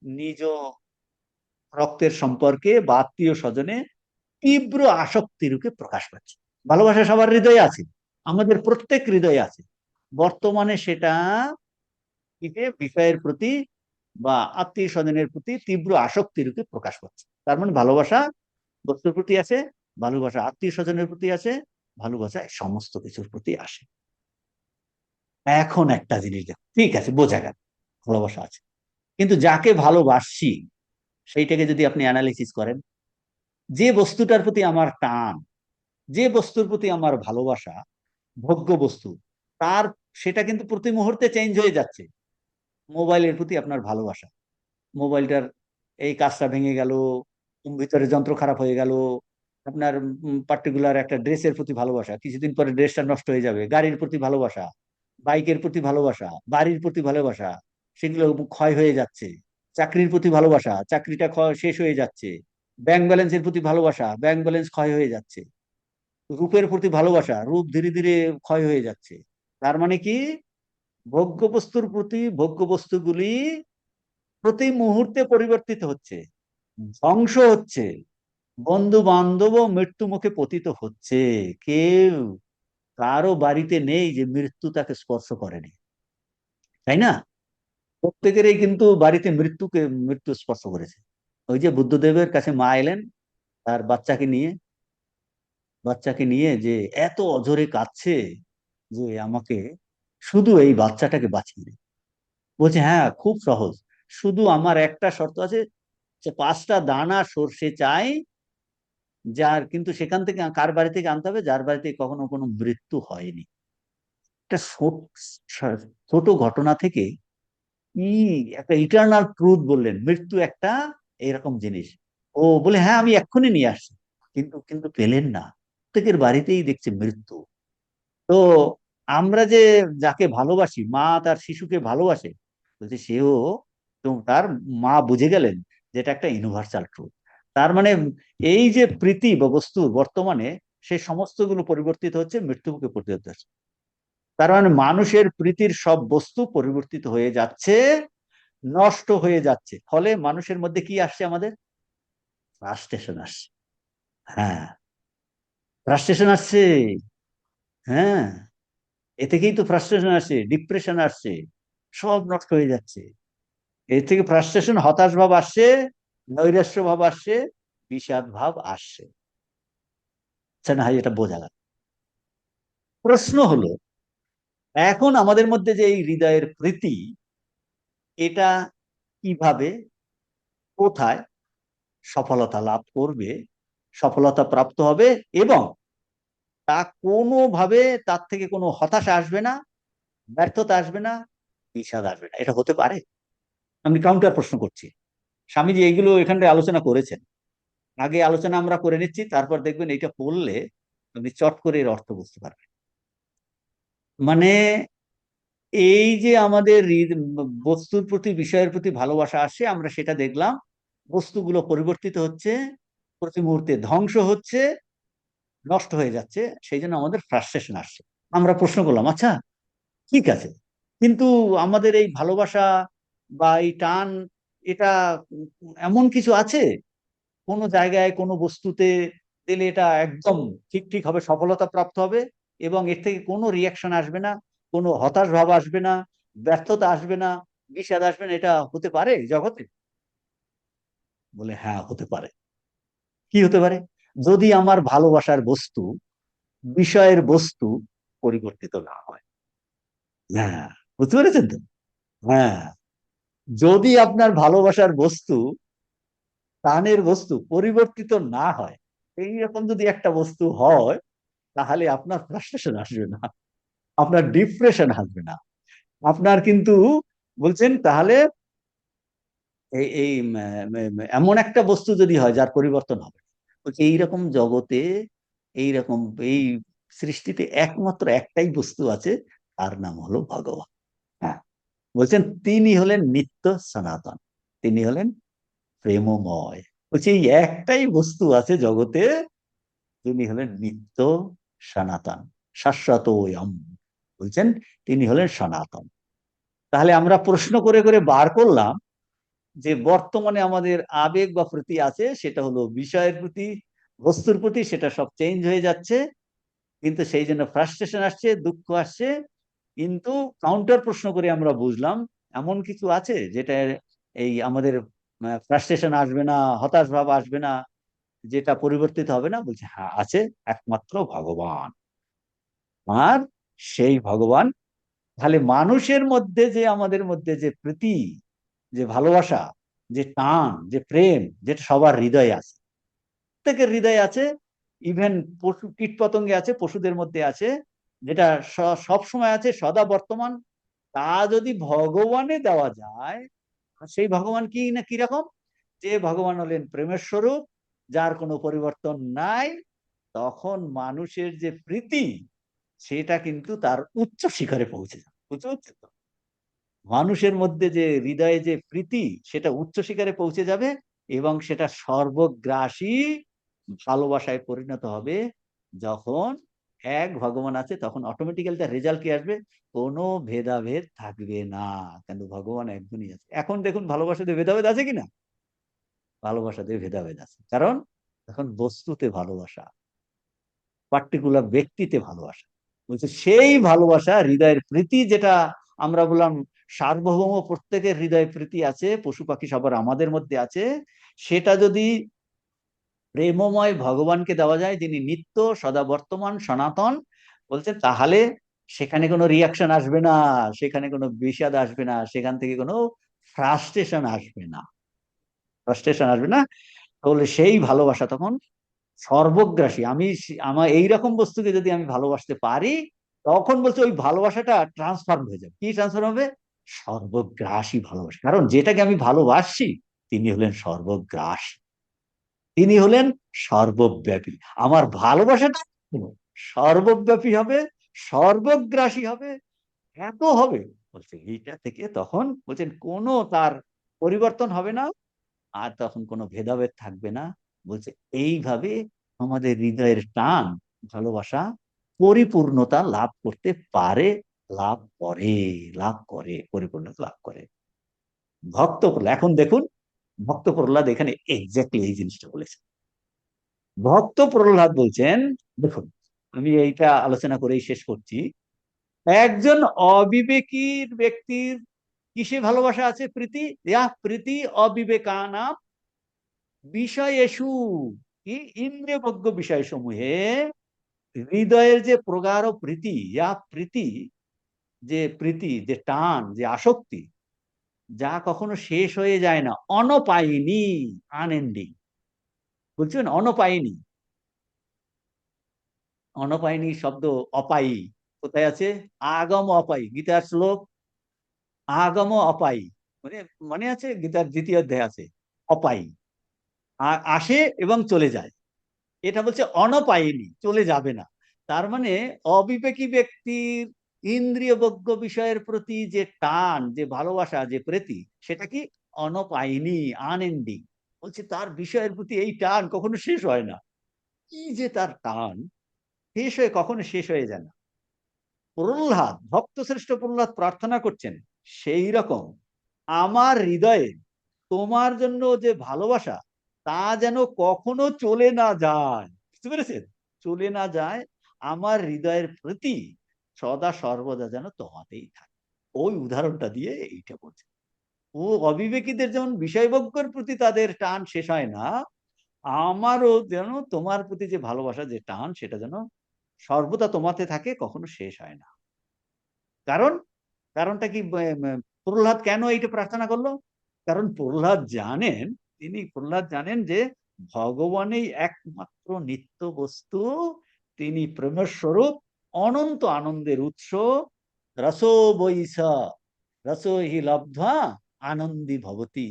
নিজ রক্তের সম্পর্কে বা আত্মীয় স্বজনে তীব্র আসক্তি রূপে প্রকাশ পাচ্ছে। ভালোবাসা সবার হৃদয়ে আছে, আমাদের প্রত্যেক হৃদয়ে আছে, বর্তমানে সেটা বিষয়ের প্রতি বা আত্মীয় স্বজনের প্রতি তীব্র আসক্তি রূপে প্রকাশ পাচ্ছে। তার মানে ভালোবাসা বস্তুর প্রতি আছে, ভালোবাসা আত্মীয় স্বজনের প্রতি আছে, ভালোবাসা সমস্ত কিছুর প্রতি আসে। এখন একটা জিনিস দেখো, ঠিক আছে বোঝা গেল ভালোবাসা আছে, কিন্তু যাকে ভালোবাসছি সেইটাকে যদি আপনি অ্যানালিসিস করেন, যে বস্তুটার প্রতি আমার টান, যে বস্তুর প্রতি আমার ভালোবাসা, ভোগ্য বস্তু, তার সেটা কিন্তু প্রতি মুহূর্তে চেঞ্জ হয়ে যাচ্ছে। মোবাইলের প্রতি আপনার ভালোবাসা, মোবাইলটার এই কাজটা ভেঙে গেল, ভিতরে যন্ত্র খারাপ হয়ে গেল, আপনার পার্টিকুলার একটা ড্রেসের প্রতি ভালোবাসা, কিছুদিন পরে ড্রেসটা নষ্ট হয়ে যাবে, গাড়ির প্রতি ভালোবাসা, বাইকের প্রতি ভালোবাসা, বাড়ির প্রতি ভালোবাসা, সেগুলো ক্ষয় হয়ে যাচ্ছে। চাকরির প্রতি ভালোবাসা, চাকরিটা শেষ হয়ে যাচ্ছে। ব্যাংক ব্যালেন্সের প্রতি ভালোবাসা, ব্যাংক ব্যালেন্স ক্ষয় হয়ে যাচ্ছে। রূপের প্রতি ভালোবাসা, রূপ ধীরে ধীরে ক্ষয় হয়ে যাচ্ছে। তার মানে কি, ভোগ্য বস্তুর প্রতি ভোগ্য বস্তুগুলি প্রতি মুহূর্তে পরিবর্তিত হচ্ছে, ধ্বংস হচ্ছে, বন্ধু বান্ধব মৃত্যু মুখে পতিত হচ্ছে। কেউ কারো বাড়িতে নেই যে মৃত্যু তাকে স্পর্শ করেনি, তাই না? প্রত্যেকেরই কিন্তু বাড়িতে মৃত্যু স্পর্শ করেছে। ওই যে বুদ্ধদেবের কাছে মা এলেন তার বাচ্চাকে নিয়ে যে এত অঝরে কাঁদছে যে আমাকে শুধু এই বাচ্চাটাকে বাঁচিয়ে দিন। বলছে হ্যাঁ, খুব সহজ, শুধু আমার একটা শর্ত আছে, যে 5টা দানা সর্ষে চাই, যার কিন্তু সেখান থেকে কার বাড়ি থেকে আনতে হবে, যার বাড়িতে কখনো কোনো মৃত্যু হয়নি। একটা ছোট ঘটনা থেকে কি একটা ইটার্নাল ট্রুথ বললেন, মৃত্যু একটা এরকম জিনিস। ও বলে হ্যাঁ আমি এক্ষুনি নিয়ে আসছি, কিন্তু কিন্তু পেলেন না, প্রত্যেকের বাড়িতেই দেখছে মৃত্যু। তো আমরা যে যাকে ভালোবাসি, মা তার শিশুকে ভালোবাসে, বলছে সেও তো তার মা বুঝে গেলেন যেটা একটা ইউনিভার্সাল ট্রুথ। তার মানে এই যে প্রীতি বা বস্তু বর্তমানে সে সমস্তগুলো পরিবর্তিত হচ্ছে, মৃত্যুমুখে পরিবর্তিত হচ্ছে। তার মানে মানুষের প্রীতির সব বস্তু পরিবর্তিত হয়ে যাচ্ছে, নষ্ট হয়ে যাচ্ছে। ফলে মানুষের মধ্যে কি আসছে, আমাদের ফ্রাস্ট্রেশন আসছে। হ্যাঁ, ফ্রাস্ট্রেশন আসছে। হ্যাঁ, এ থেকেই তো ফ্রাস্ট্রেশন আসছে, ডিপ্রেশন আসছে, সব নষ্ট হয়ে যাচ্ছে। এর থেকে ফ্রাস্ট্রেশন, হতাশ ভাব আসছে, নৈরাশ্য ভাব আসছে, বিষাদ ভাব আসছে। আচ্ছা না, এটা বোঝা গেল। প্রশ্ন হলো, এখন আমাদের মধ্যে যে এই হৃদয়ের প্রীতি, এটা কিভাবে, কোথায় সফলতা লাভ করবে, সফলতা প্রাপ্ত হবে, এবং তা কোনোভাবে তার থেকে কোনো হতাশা আসবে না, ব্যর্থতা আসবে না, বিষাদ আসবে না, এটা হতে পারে? আমি কাউন্টার প্রশ্ন করছি। স্বামীজি এইগুলো এখানটায় আলোচনা করেছেন, আগে আলোচনা আমরা করে নিচ্ছি, তারপর দেখবেন এটা পড়লে আপনি চট করে এর অর্থ বুঝতে পারবেন। মানে এই যে আমাদের বস্তুর প্রতি বিষয়ের প্রতি ভালোবাসা আসছে, আমরা সেটা দেখলাম, বস্তুগুলো পরিবর্তিত হচ্ছে, প্রতি মুহূর্তে ধ্বংস হচ্ছে, নষ্ট হয়ে যাচ্ছে, সেই জন্য আমাদের ফ্রাস্ট্রেশন আসছে। আমরা প্রশ্ন করলাম, আচ্ছা ঠিক আছে, কিন্তু আমাদের এই ভালোবাসা বা এই টান, এটা এমন কিছু আছে কোনো জায়গায় কোনো বস্তুতে দিলে এটা একদম ঠিক ঠিক হবে, সফলতা প্রাপ্ত হবে, এবং এর থেকে কোনো রিয়াকশন আসবে না, কোনো হতাশ ভাব আসবে না, ব্যর্থতা আসবে না, বিষাদ আসবে না, এটা হতে পারে জগতে? বলে হ্যাঁ হতে পারে। কি হতে পারে? যদি আমার ভালোবাসার বস্তু, বিষয়ের বস্তু পরিবর্তিত না হয়। হ্যাঁ, বুঝতে পেরেছেন তো? হ্যাঁ, যদি আপনার ভালোবাসার বস্তু, প্রাণের বস্তু পরিবর্তিত না হয়, এইরকম যদি একটা বস্তু হয়, তাহলে আপনার ফ্রাস্ট্রেশন আসবে না, আপনার ডিপ্রেশন আসবে না, আপনার কিন্তু বলছেন তাহলে এই এই এমন একটা বস্তু যদি হয় যার পরিবর্তন হবে, বলছে এইরকম জগতে, এইরকম এই সৃষ্টিতে একমাত্র একটাই বস্তু আছে, তার নাম হলো ভগবান। হ্যাঁ, বলছেন তিনি হলেন নিত্য সনাতন, তিনি হলেন প্রেমময়। বলছে এই একটাই বস্তু আছে জগতে, তিনি হলেন নিত্য সনাতন, শাশ্বত। বলছেন তিনি হলেন সনাতন। তাহলে আমরা প্রশ্ন করে করে বার করলাম যে বর্তমানে আমাদের আবেগ বা প্রতি আছে, সেটা হলো বিষয়ের প্রতি, বস্তুর প্রতি, সেটা সব চেঞ্জ হয়ে যাচ্ছে, কিন্তু সেই জন্য ফ্রাস্ট্রেশন আসছে, দুঃখ আসছে। কিন্তু কাউন্টার প্রশ্ন করে আমরা বুঝলাম এমন কিছু আছে যেটা এই আমাদের ফ্রাস্ট্রেশন আসবে না, হতাশ ভাব আসবে না, যেটা পরিবর্তিত হবে না। বলছে হ্যাঁ আছে, একমাত্র ভগবান। আর সেই ভগবান, তাহলে মানুষের মধ্যে যে, আমাদের মধ্যে যে প্রীতি, যে ভালোবাসা, যে টান, যে প্রেম, যেটা সবার হৃদয়ে আছে, প্রত্যেকের হৃদয়ে আছে, ইভেন পশু কীট পতঙ্গে আছে, পশুদের মধ্যে আছে, যেটা সব সময় আছে, সদা বর্তমান, তা যদি ভগবানে দেওয়া যায়, সেই ভগবান কি না কিরকম, যে ভগবান হলেন প্রেমের স্বরূপ, যার কোনো পরিবর্তন নাই, তখন মানুষের যে প্রীতি সেটা কিন্তু তার উচ্চ শিখরে পৌঁছে যাবে। বুঝতে পারছেন তো? মানুষের মধ্যে যে হৃদয়ে যে প্রীতি সেটা উচ্চ শিখরে পৌঁছে যাবে, এবং সেটা সর্বগ্রাসী ভালোবাসায় পরিণত হবে। যখন এক ভগবান আছে তখন অটোমেটিক্যালি তার রেজাল্ট কি আসবে? কোনো ভেদাভেদ থাকবে না, কেন ভগবান একজনই আছে। এখন দেখুন ভালোবাসাতে ভেদাভেদ আছে কিনা? ভালোবাসাতে ভেদাভেদ আছে, কারণ এখন বস্তুতে ভালোবাসা, পার্টিকুলার ব্যক্তিতে ভালোবাসা। বলছে সেই ভালোবাসা, হৃদয়ের প্রীতি, যেটা আমরা বললাম সার্বভৌম প্রত্যেকের হৃদয়ে প্রীতি আছে, পশু পাখি সবার আমাদের মধ্যে আছে, সেটা যদি প্রেমময় ভগবানকে দেওয়া যায়, যিনি নিত্য, সদা বর্তমান, সনাতন, বলছে তাহলে সেখানে কোনো রিয়াকশন আসবে না, সেখানে কোনো বিষাদ আসবে না, সেখান থেকে কোনো ফ্রাস্ট্রেশন আসবে না, ফ্রাস্ট্রেশন আসবে না। তাহলে সেই ভালোবাসা তখন সর্বগ্রাসী। আমি আমার এইরকম বস্তুকে যদি আমি ভালোবাসতে পারি, তখন বলছে ওই ভালোবাসাটা ট্রান্সফর্ম হয়ে যাবে। কি ট্রান্সফর্ম হবে? সর্বগ্রাসী ভালোবাসা। কারণ যেটাকে আমি ভালোবাসছি তিনি হলেন সর্বগ্রাসী, তিনি হলেন সর্বব্যাপী। আমার ভালোবাসাটা সর্বব্যাপী হবে, সর্বগ্রাসী হবে, এত হবে। বলছে এইটা থেকে তখন বলছেন কোনো তার পরিবর্তন হবে না, আর তখন কোনো ভেদাভেদ থাকবে না। বলছে এইভাবে আমাদের হৃদয়ের টান, ভালোবাসা পরিপূর্ণতা লাভ করতে পারে, লাভ করে, লাভ করে, পরিপূর্ণতা লাভ করে ভক্ত প্রহ্লাদ। এখন দেখুন ভক্ত প্রহ্লাদ এখানে এক্স্যাক্টলি এই জিনিসটা বলেছেন। ভক্ত প্রহ্লাদ বলছেন, দেখুন আমি এইটা আলোচনা করেই শেষ করছি। একজন অবিবেকীর ব্যক্তির কিসে ভালোবাসা আছে? প্রীতি। প্রীতি অবিবেকানা বিষয়েষু, কি ইন্দ্রিয়ভোগ্য বিষয় সমূহে হৃদয়ের যে প্রগাঢ় প্রীতি, প্রীতি, যে প্রীতি, যে টান, যে আসক্তি, যা কখনো শেষ হয়ে যায় না, অনপায়িনী, আনএন্ডিং। বুঝছেন? অনপায়িনী, অনপায়িনী শব্দ অপায়ী কোথায় আছে? আগম অপায়ী, গীতার শ্লোক আগম অপায়ী, মানে মনে আছে গীতার দ্বিতীয় অধ্যায় আছে অপায়ী, আসে এবং চলে যায়। এটা বলছে অনপায়িনী, চলে যাবে না। তার মানে অবিবেকী ব্যক্তির ইন্দ্রিয়ভোগ্য বিষয়ের প্রতি যে টান, যে ভালোবাসা, যে প্রীতি, সেটা কি অনপায়িনী, আনএন্ডিং। বলছে তার বিষয়ের প্রতি এই টান কখনো শেষ হয় না। কি যে তার টান, শেষ হয়ে কখনো শেষ হয়ে যায় না। প্রহ্লাদ, ভক্ত শ্রেষ্ঠ প্রহ্লাদ প্রার্থনা করছেন সেই রকম আমার হৃদয়ে তোমার জন্য যে ভালোবাসা, তা যেন কখনো চলে না যায়। বুঝতে পেরেছেন? চলে না যায়। আমার হৃদয়ের প্রতি সদা সর্বদা যেন তোমাতেই থাকে। ওই উদাহরণটা দিয়ে এইটা বলছে। ও অবিবেকীদের যেমন বিষয়বজ্ঞের প্রতি তাদের টান শেষ হয় না, আমারও যেন তোমার প্রতি যে ভালোবাসা, যে টান, সেটা যেন সর্বদা তোমাতে থাকে, কখনো শেষ হয় না। কারণ কারণটা কি? প্রহ্লাদ কেন এইটা প্রার্থনা করলো? কারণ প্রহ্লাদ জানেন যে ভগবানই একমাত্র নিত্য বস্তু, তিনি প্রেমের স্বরূপ, অনন্ত আনন্দের উৎস। রসো বৈস, রসো হি লব্ধা আনন্দী ভবতি,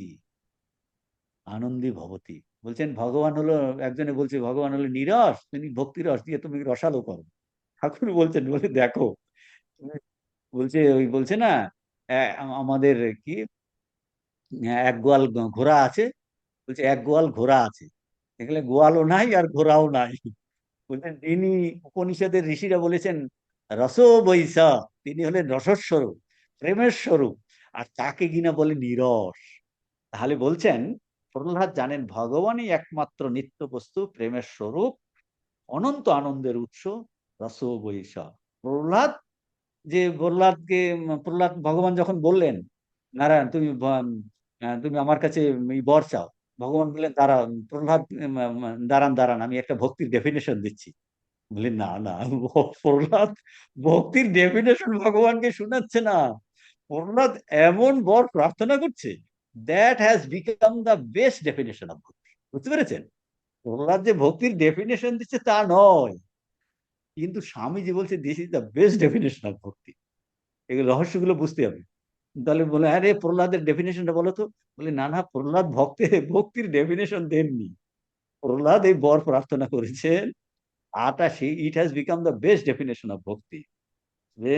আনন্দী ভবতি। বলছেন ভগবান হলো, একজনে বলছে ভগবান হলো নিরস, তিনি ভক্তি রস দিয়ে তুমি রসালো করো। ঠাকুর বলছেন, বলে দেখো, বলছে ওই বলছে না, আমাদের কি এক গোয়াল ঘোড়া আছে, বলছে এক গোয়াল ঘোড়া আছে, এখানে গোয়ালও নাই আর ঘোড়াও নাই। বলছেন তিনি উপনিষদের ঋষিরা বলেছেন রস বৈশা, তিনি হলেন রসস্বরূপ, প্রেমের স্বরূপ, আর তাকে কিনা বলে নিরস। তাহলে বলছেন প্রহ্লাদ জানেন ভগবানই একমাত্র নিত্য বস্তু, প্রেমের স্বরূপ, অনন্ত আনন্দের উৎস, রস বৈশা। প্রহ্লাদ যে প্রহ্লাদ ভগবান যখন বললেন নারায়ণ তুমি তুমি আমার কাছে এই বর চাও, ভগবান বললেন দাঁড়ান প্রহ্লাদ, দাঁড়ান দাঁড়ান, আমি একটা ভক্তির ডেফিনেশন দিচ্ছি। বললেন না না, প্রহ্লাদ ভক্তির ডেফিনেশন ভগবানকে শোনাচ্ছে না, প্রহ্লাদ এমন বর প্রার্থনা করছে that has become the best definition of ভক্তি। বুঝতে পেরেছেন? প্রহ্লাদ যে ভক্তির ডেফিনেশন দিচ্ছে তা নয়, কিন্তু স্বামীজি বলছে this is the best definition of ভক্তি। এগুলো রহস্যগুলো বুঝতে হবে। তাহলে বলে আরে প্রহ্লাদের ডেফিনেশনটা বলো তো। বলে না না, প্রহ্লাদ ভক্তির ডেফিনেশন দেননি। প্রহ্লাদ এই বর প্রার্থনা করেছেন, it has become the best definition of ভক্তি। যে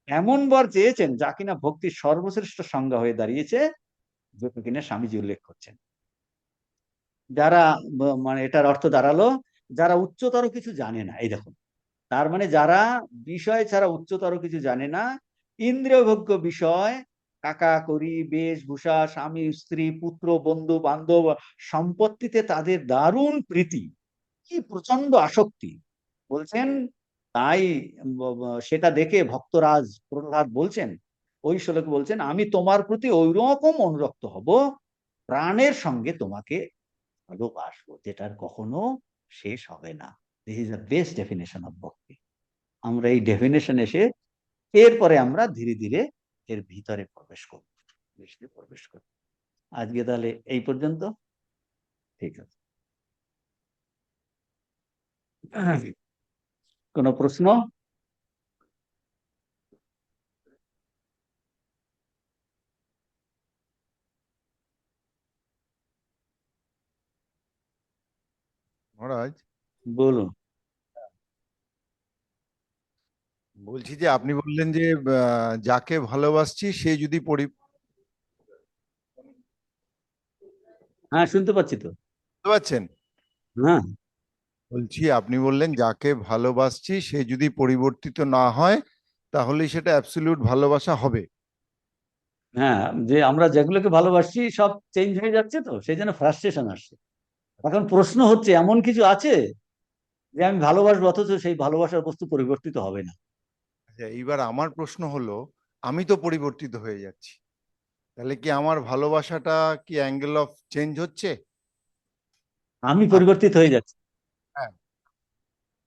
এমন বর চেয়েছেন যা কিনা ভক্তির সর্বশ্রেষ্ঠ সংজ্ঞা হয়ে দাঁড়িয়েছে, যেটা কিনা স্বামীজি উল্লেখ করছেন। যারা মানে এটার অর্থ দাঁড়ালো যারা উচ্চতর কিছু জানে না, এই দেখুন, তার মানে যারা বিষয় ছাড়া উচ্চতর কিছু জানে না, ইন্দ্রিয়ভোগ্য বিষয়, টাকা কড়ি বেশভূষা স্বামী স্ত্রী পুত্র বন্ধু বান্ধব সম্পত্তিতে তাদের দারুণ প্রীতি, কি প্রচন্ড আসক্তি বলছেন। তাই সেটা দেখে ভক্তরাজ প্রহ্লাদ বলছেন, ওই শ্লোকে বলছেন, আমি তোমার প্রতি ওইরকম অনুরক্ত হব, প্রাণের সঙ্গে তোমাকে ভালোবাসবো, যেটার কখনো শেষ হবে না। This is the best definition of ভক্তি। আমরা এই ডেফিনেশন এসে এরপরে আমরা ধীরে ধীরে এর ভিতরে প্রবেশ করব, প্রবেশ করব। আজকে তাহলে এই পর্যন্ত, ঠিক আছে। কোনো প্রশ্ন? মহারাজ, বলুন। বলছি যে আপনি বললেন যে যাকে ভালোবাসছি সে যদি হ্যাঁ, শুনতে পাচ্ছি তো। বুঝতে পারছেন? হ্যাঁ, বলছি আপনি বললেন যাকে ভালোবাসছি সে যদি পরিবর্তিত না হয় তাহলেই সেটা অ্যাবসলিউট ভালোবাসা হবে। হ্যাঁ, যে আমরা যেগুলোকে ভালোবাসি সব চেঞ্জ হয়ে যাচ্ছে, তো সেই জন্য ফ্রাস্ট্রেশন আসছে। এখন প্রশ্ন হচ্ছে, এমন কিছু আছে যে আমি ভালোবাসবো অথচ সেই ভালোবাসার বস্তু পরিবর্তিত হবে না? আচ্ছা, এইবার আমার প্রশ্ন হলো, আমি তো পরিবর্তিত হয়ে যাচ্ছি, তাহলে কি আমার ভালোবাসাটা কি অ্যাঙ্গেল অফ চেঞ্জ হচ্ছে? আমি আর পরিবর্তিত হয়ে যাচ্ছি। হ্যাঁ,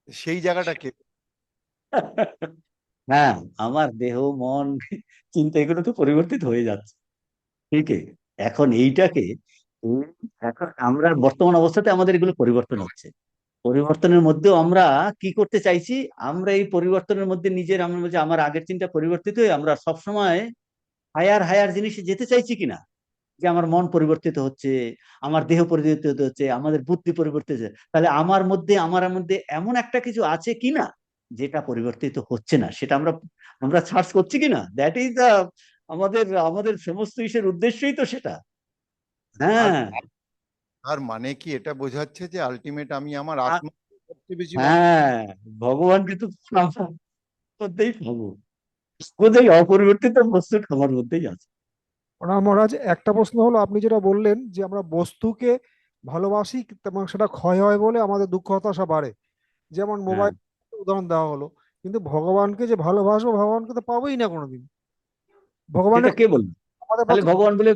সেই জায়গাটা কে? হ্যাঁ, আমার দেহ মন চিন্তা এগুলো তো পরিবর্তিত হয়ে যাচ্ছে, ঠিকই। এখন এইটাকে উম, এখন আমরা বর্তমান অবস্থাতে আমাদের এগুলো পরিবর্তন হচ্ছে। পরিবর্তনের মধ্যেও আমরা কি করতে চাইছি? আমরা এই পরিবর্তনের মধ্যে নিজের, আমরা বলছি আমার আগের চিন্তা পরিবর্তিত হয়ে আমরা সবসময় হায়ার হায়ার জিনিসে যেতে চাইছি কিনা, যে আমার মন পরিবর্তিত হচ্ছে, আমার দেহ পরিবর্তিত হচ্ছে, আমাদের বুদ্ধি পরিবর্তিত হচ্ছে, তাহলে আমার মধ্যে এমন একটা কিছু আছে কিনা যেটা পরিবর্তিত হচ্ছে না, সেটা আমরা আমরা সার্চ করছি কিনা। দ্যাট ইজ দা আমাদের আমাদের সমস্ত ইসের উদ্দেশ্যই তো সেটা। আর হ্যাঁ। আর মানে কি এটা বোঝাচ্ছে যে আলটিমেট আমি আমার আ- আত্মা সবচেয়ে বেশি ভালো? হ্যাঁ, ভগবানকে তো আমার মধ্যেই পাবো, বোধহয় অপরিবর্তিত বস্তু আমার মধ্যেই আছে। প্রণাম মহারাজ, একটা প্রশ্ন হলো, আপনি যেটা বললেন যে আমরা বস্তুকে ভালোবাসি এবং সেটা ক্ষয় হয় বলে আমাদের দুঃখ হতাশা বাড়ে, যেমন হ্যাঁ, মোবাইল উদাহরণ দেওয়া হলো। কিন্তু ভগবানকে যে ভালোবাসবো, ভগবানকে তো পাবোই না কোনোদিন। সেটা ভগবানের কে বলবে? আমাদের তাহলে পক্ষে ভগবান বলে,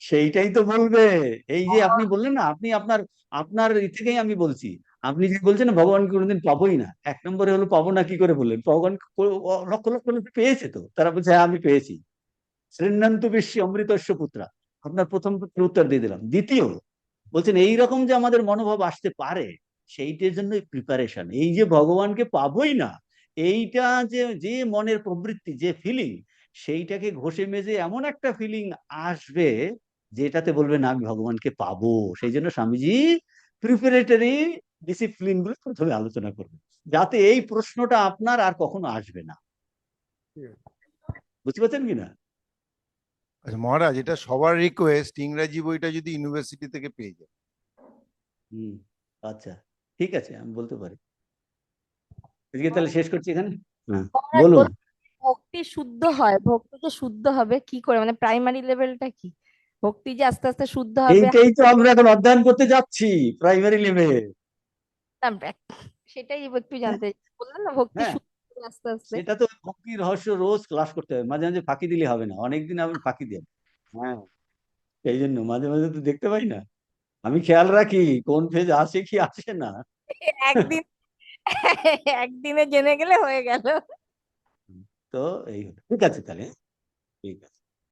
সেইটাই তো বলবে। এই যে আপনি ভগবান। বললেন না, আপনি আপনার আপনার ই থেকেই আমি বলছি। আপনি যে বলছেন না ভগবানকে কোনোদিন পাবোই না, এক নম্বরে হলো পাবো না কি করে বললেন? ভগবান লক্ষ লক্ষ লোক পেয়েছে, তো তারা বলছে হ্যাঁ আমি পেয়েছি। শ্রীন্নান্তু বিশ্বে অমৃতস্য পুত্রা, আপনার প্রথম প্রশ্নের উত্তর দিয়ে দিলাম। দ্বিতীয়, বলছেন এইরকম যে আমাদের মনোভাব আসতে পারে, সেইটার জন্য প্রিপারেশন। এই যে ভগবানকে পাবোই না, এইটা যে যে মনের প্রবৃত্তি, যে ফিলিং, সেইটাকে ঘষে মেজে এমন একটা ফিলিং আসবে যেটাতে বলবে না আমি ভগবানকে পাবো। সেই জন্য স্বামীজি প্রিপারেটরি ডিসিপ্লিন গুলো প্রথমে আলোচনা করবে, যাতে এই প্রশ্নটা আপনার আর কখনো আসবে না। বুঝতে পারছেন কিনা? আচ্ছা মহারাজ, এটা সবার রিকোয়েস্ট, ইংরাজি বইটা যদি ইউনিভার্সিটি থেকে পেয়ে যায়। হুম, আচ্ছা, ঠিক আছে, আমি বলতে পারি। আজকে তাহলে শেষ করছি এখানে। হ্যাঁ, মহারাজ বলুন। বলুন, ভক্তি শুদ্ধ হয়, ভক্তি যে শুদ্ধ হবে কি করে, মানে প্রাইমারি লেভেলটা কি? ভক্তি যে আস্তে আস্তে শুদ্ধ হবে, এইটাই তো আমরা এখন অধ্যয়ন করতে যাচ্ছি, প্রাইমারি লেভেল। সেটাই একটু জানতে বললেন না, ভক্তি হ্যাঁ, শুদ্ধ হবে আস্তে আস্তে। সেটা তো ভক্তি রহস্য রোজ ক্লাস করতে হবে, মাঝে মাঝে ফাঁকি দিলে হবে না, অনেকদিন আমি ফাঁকি দেব। হ্যাঁ, সেই জন্য মাঝে মাঝে তো দেখতে পাই না, আমি খেয়াল রাখি কোন ফেজ আসে কি আসে না। একদিন একদিনে জেনে গেলে হয়ে গেল। তো এই হলো। ঠিক আছে তাহলে, ঠিক আছে।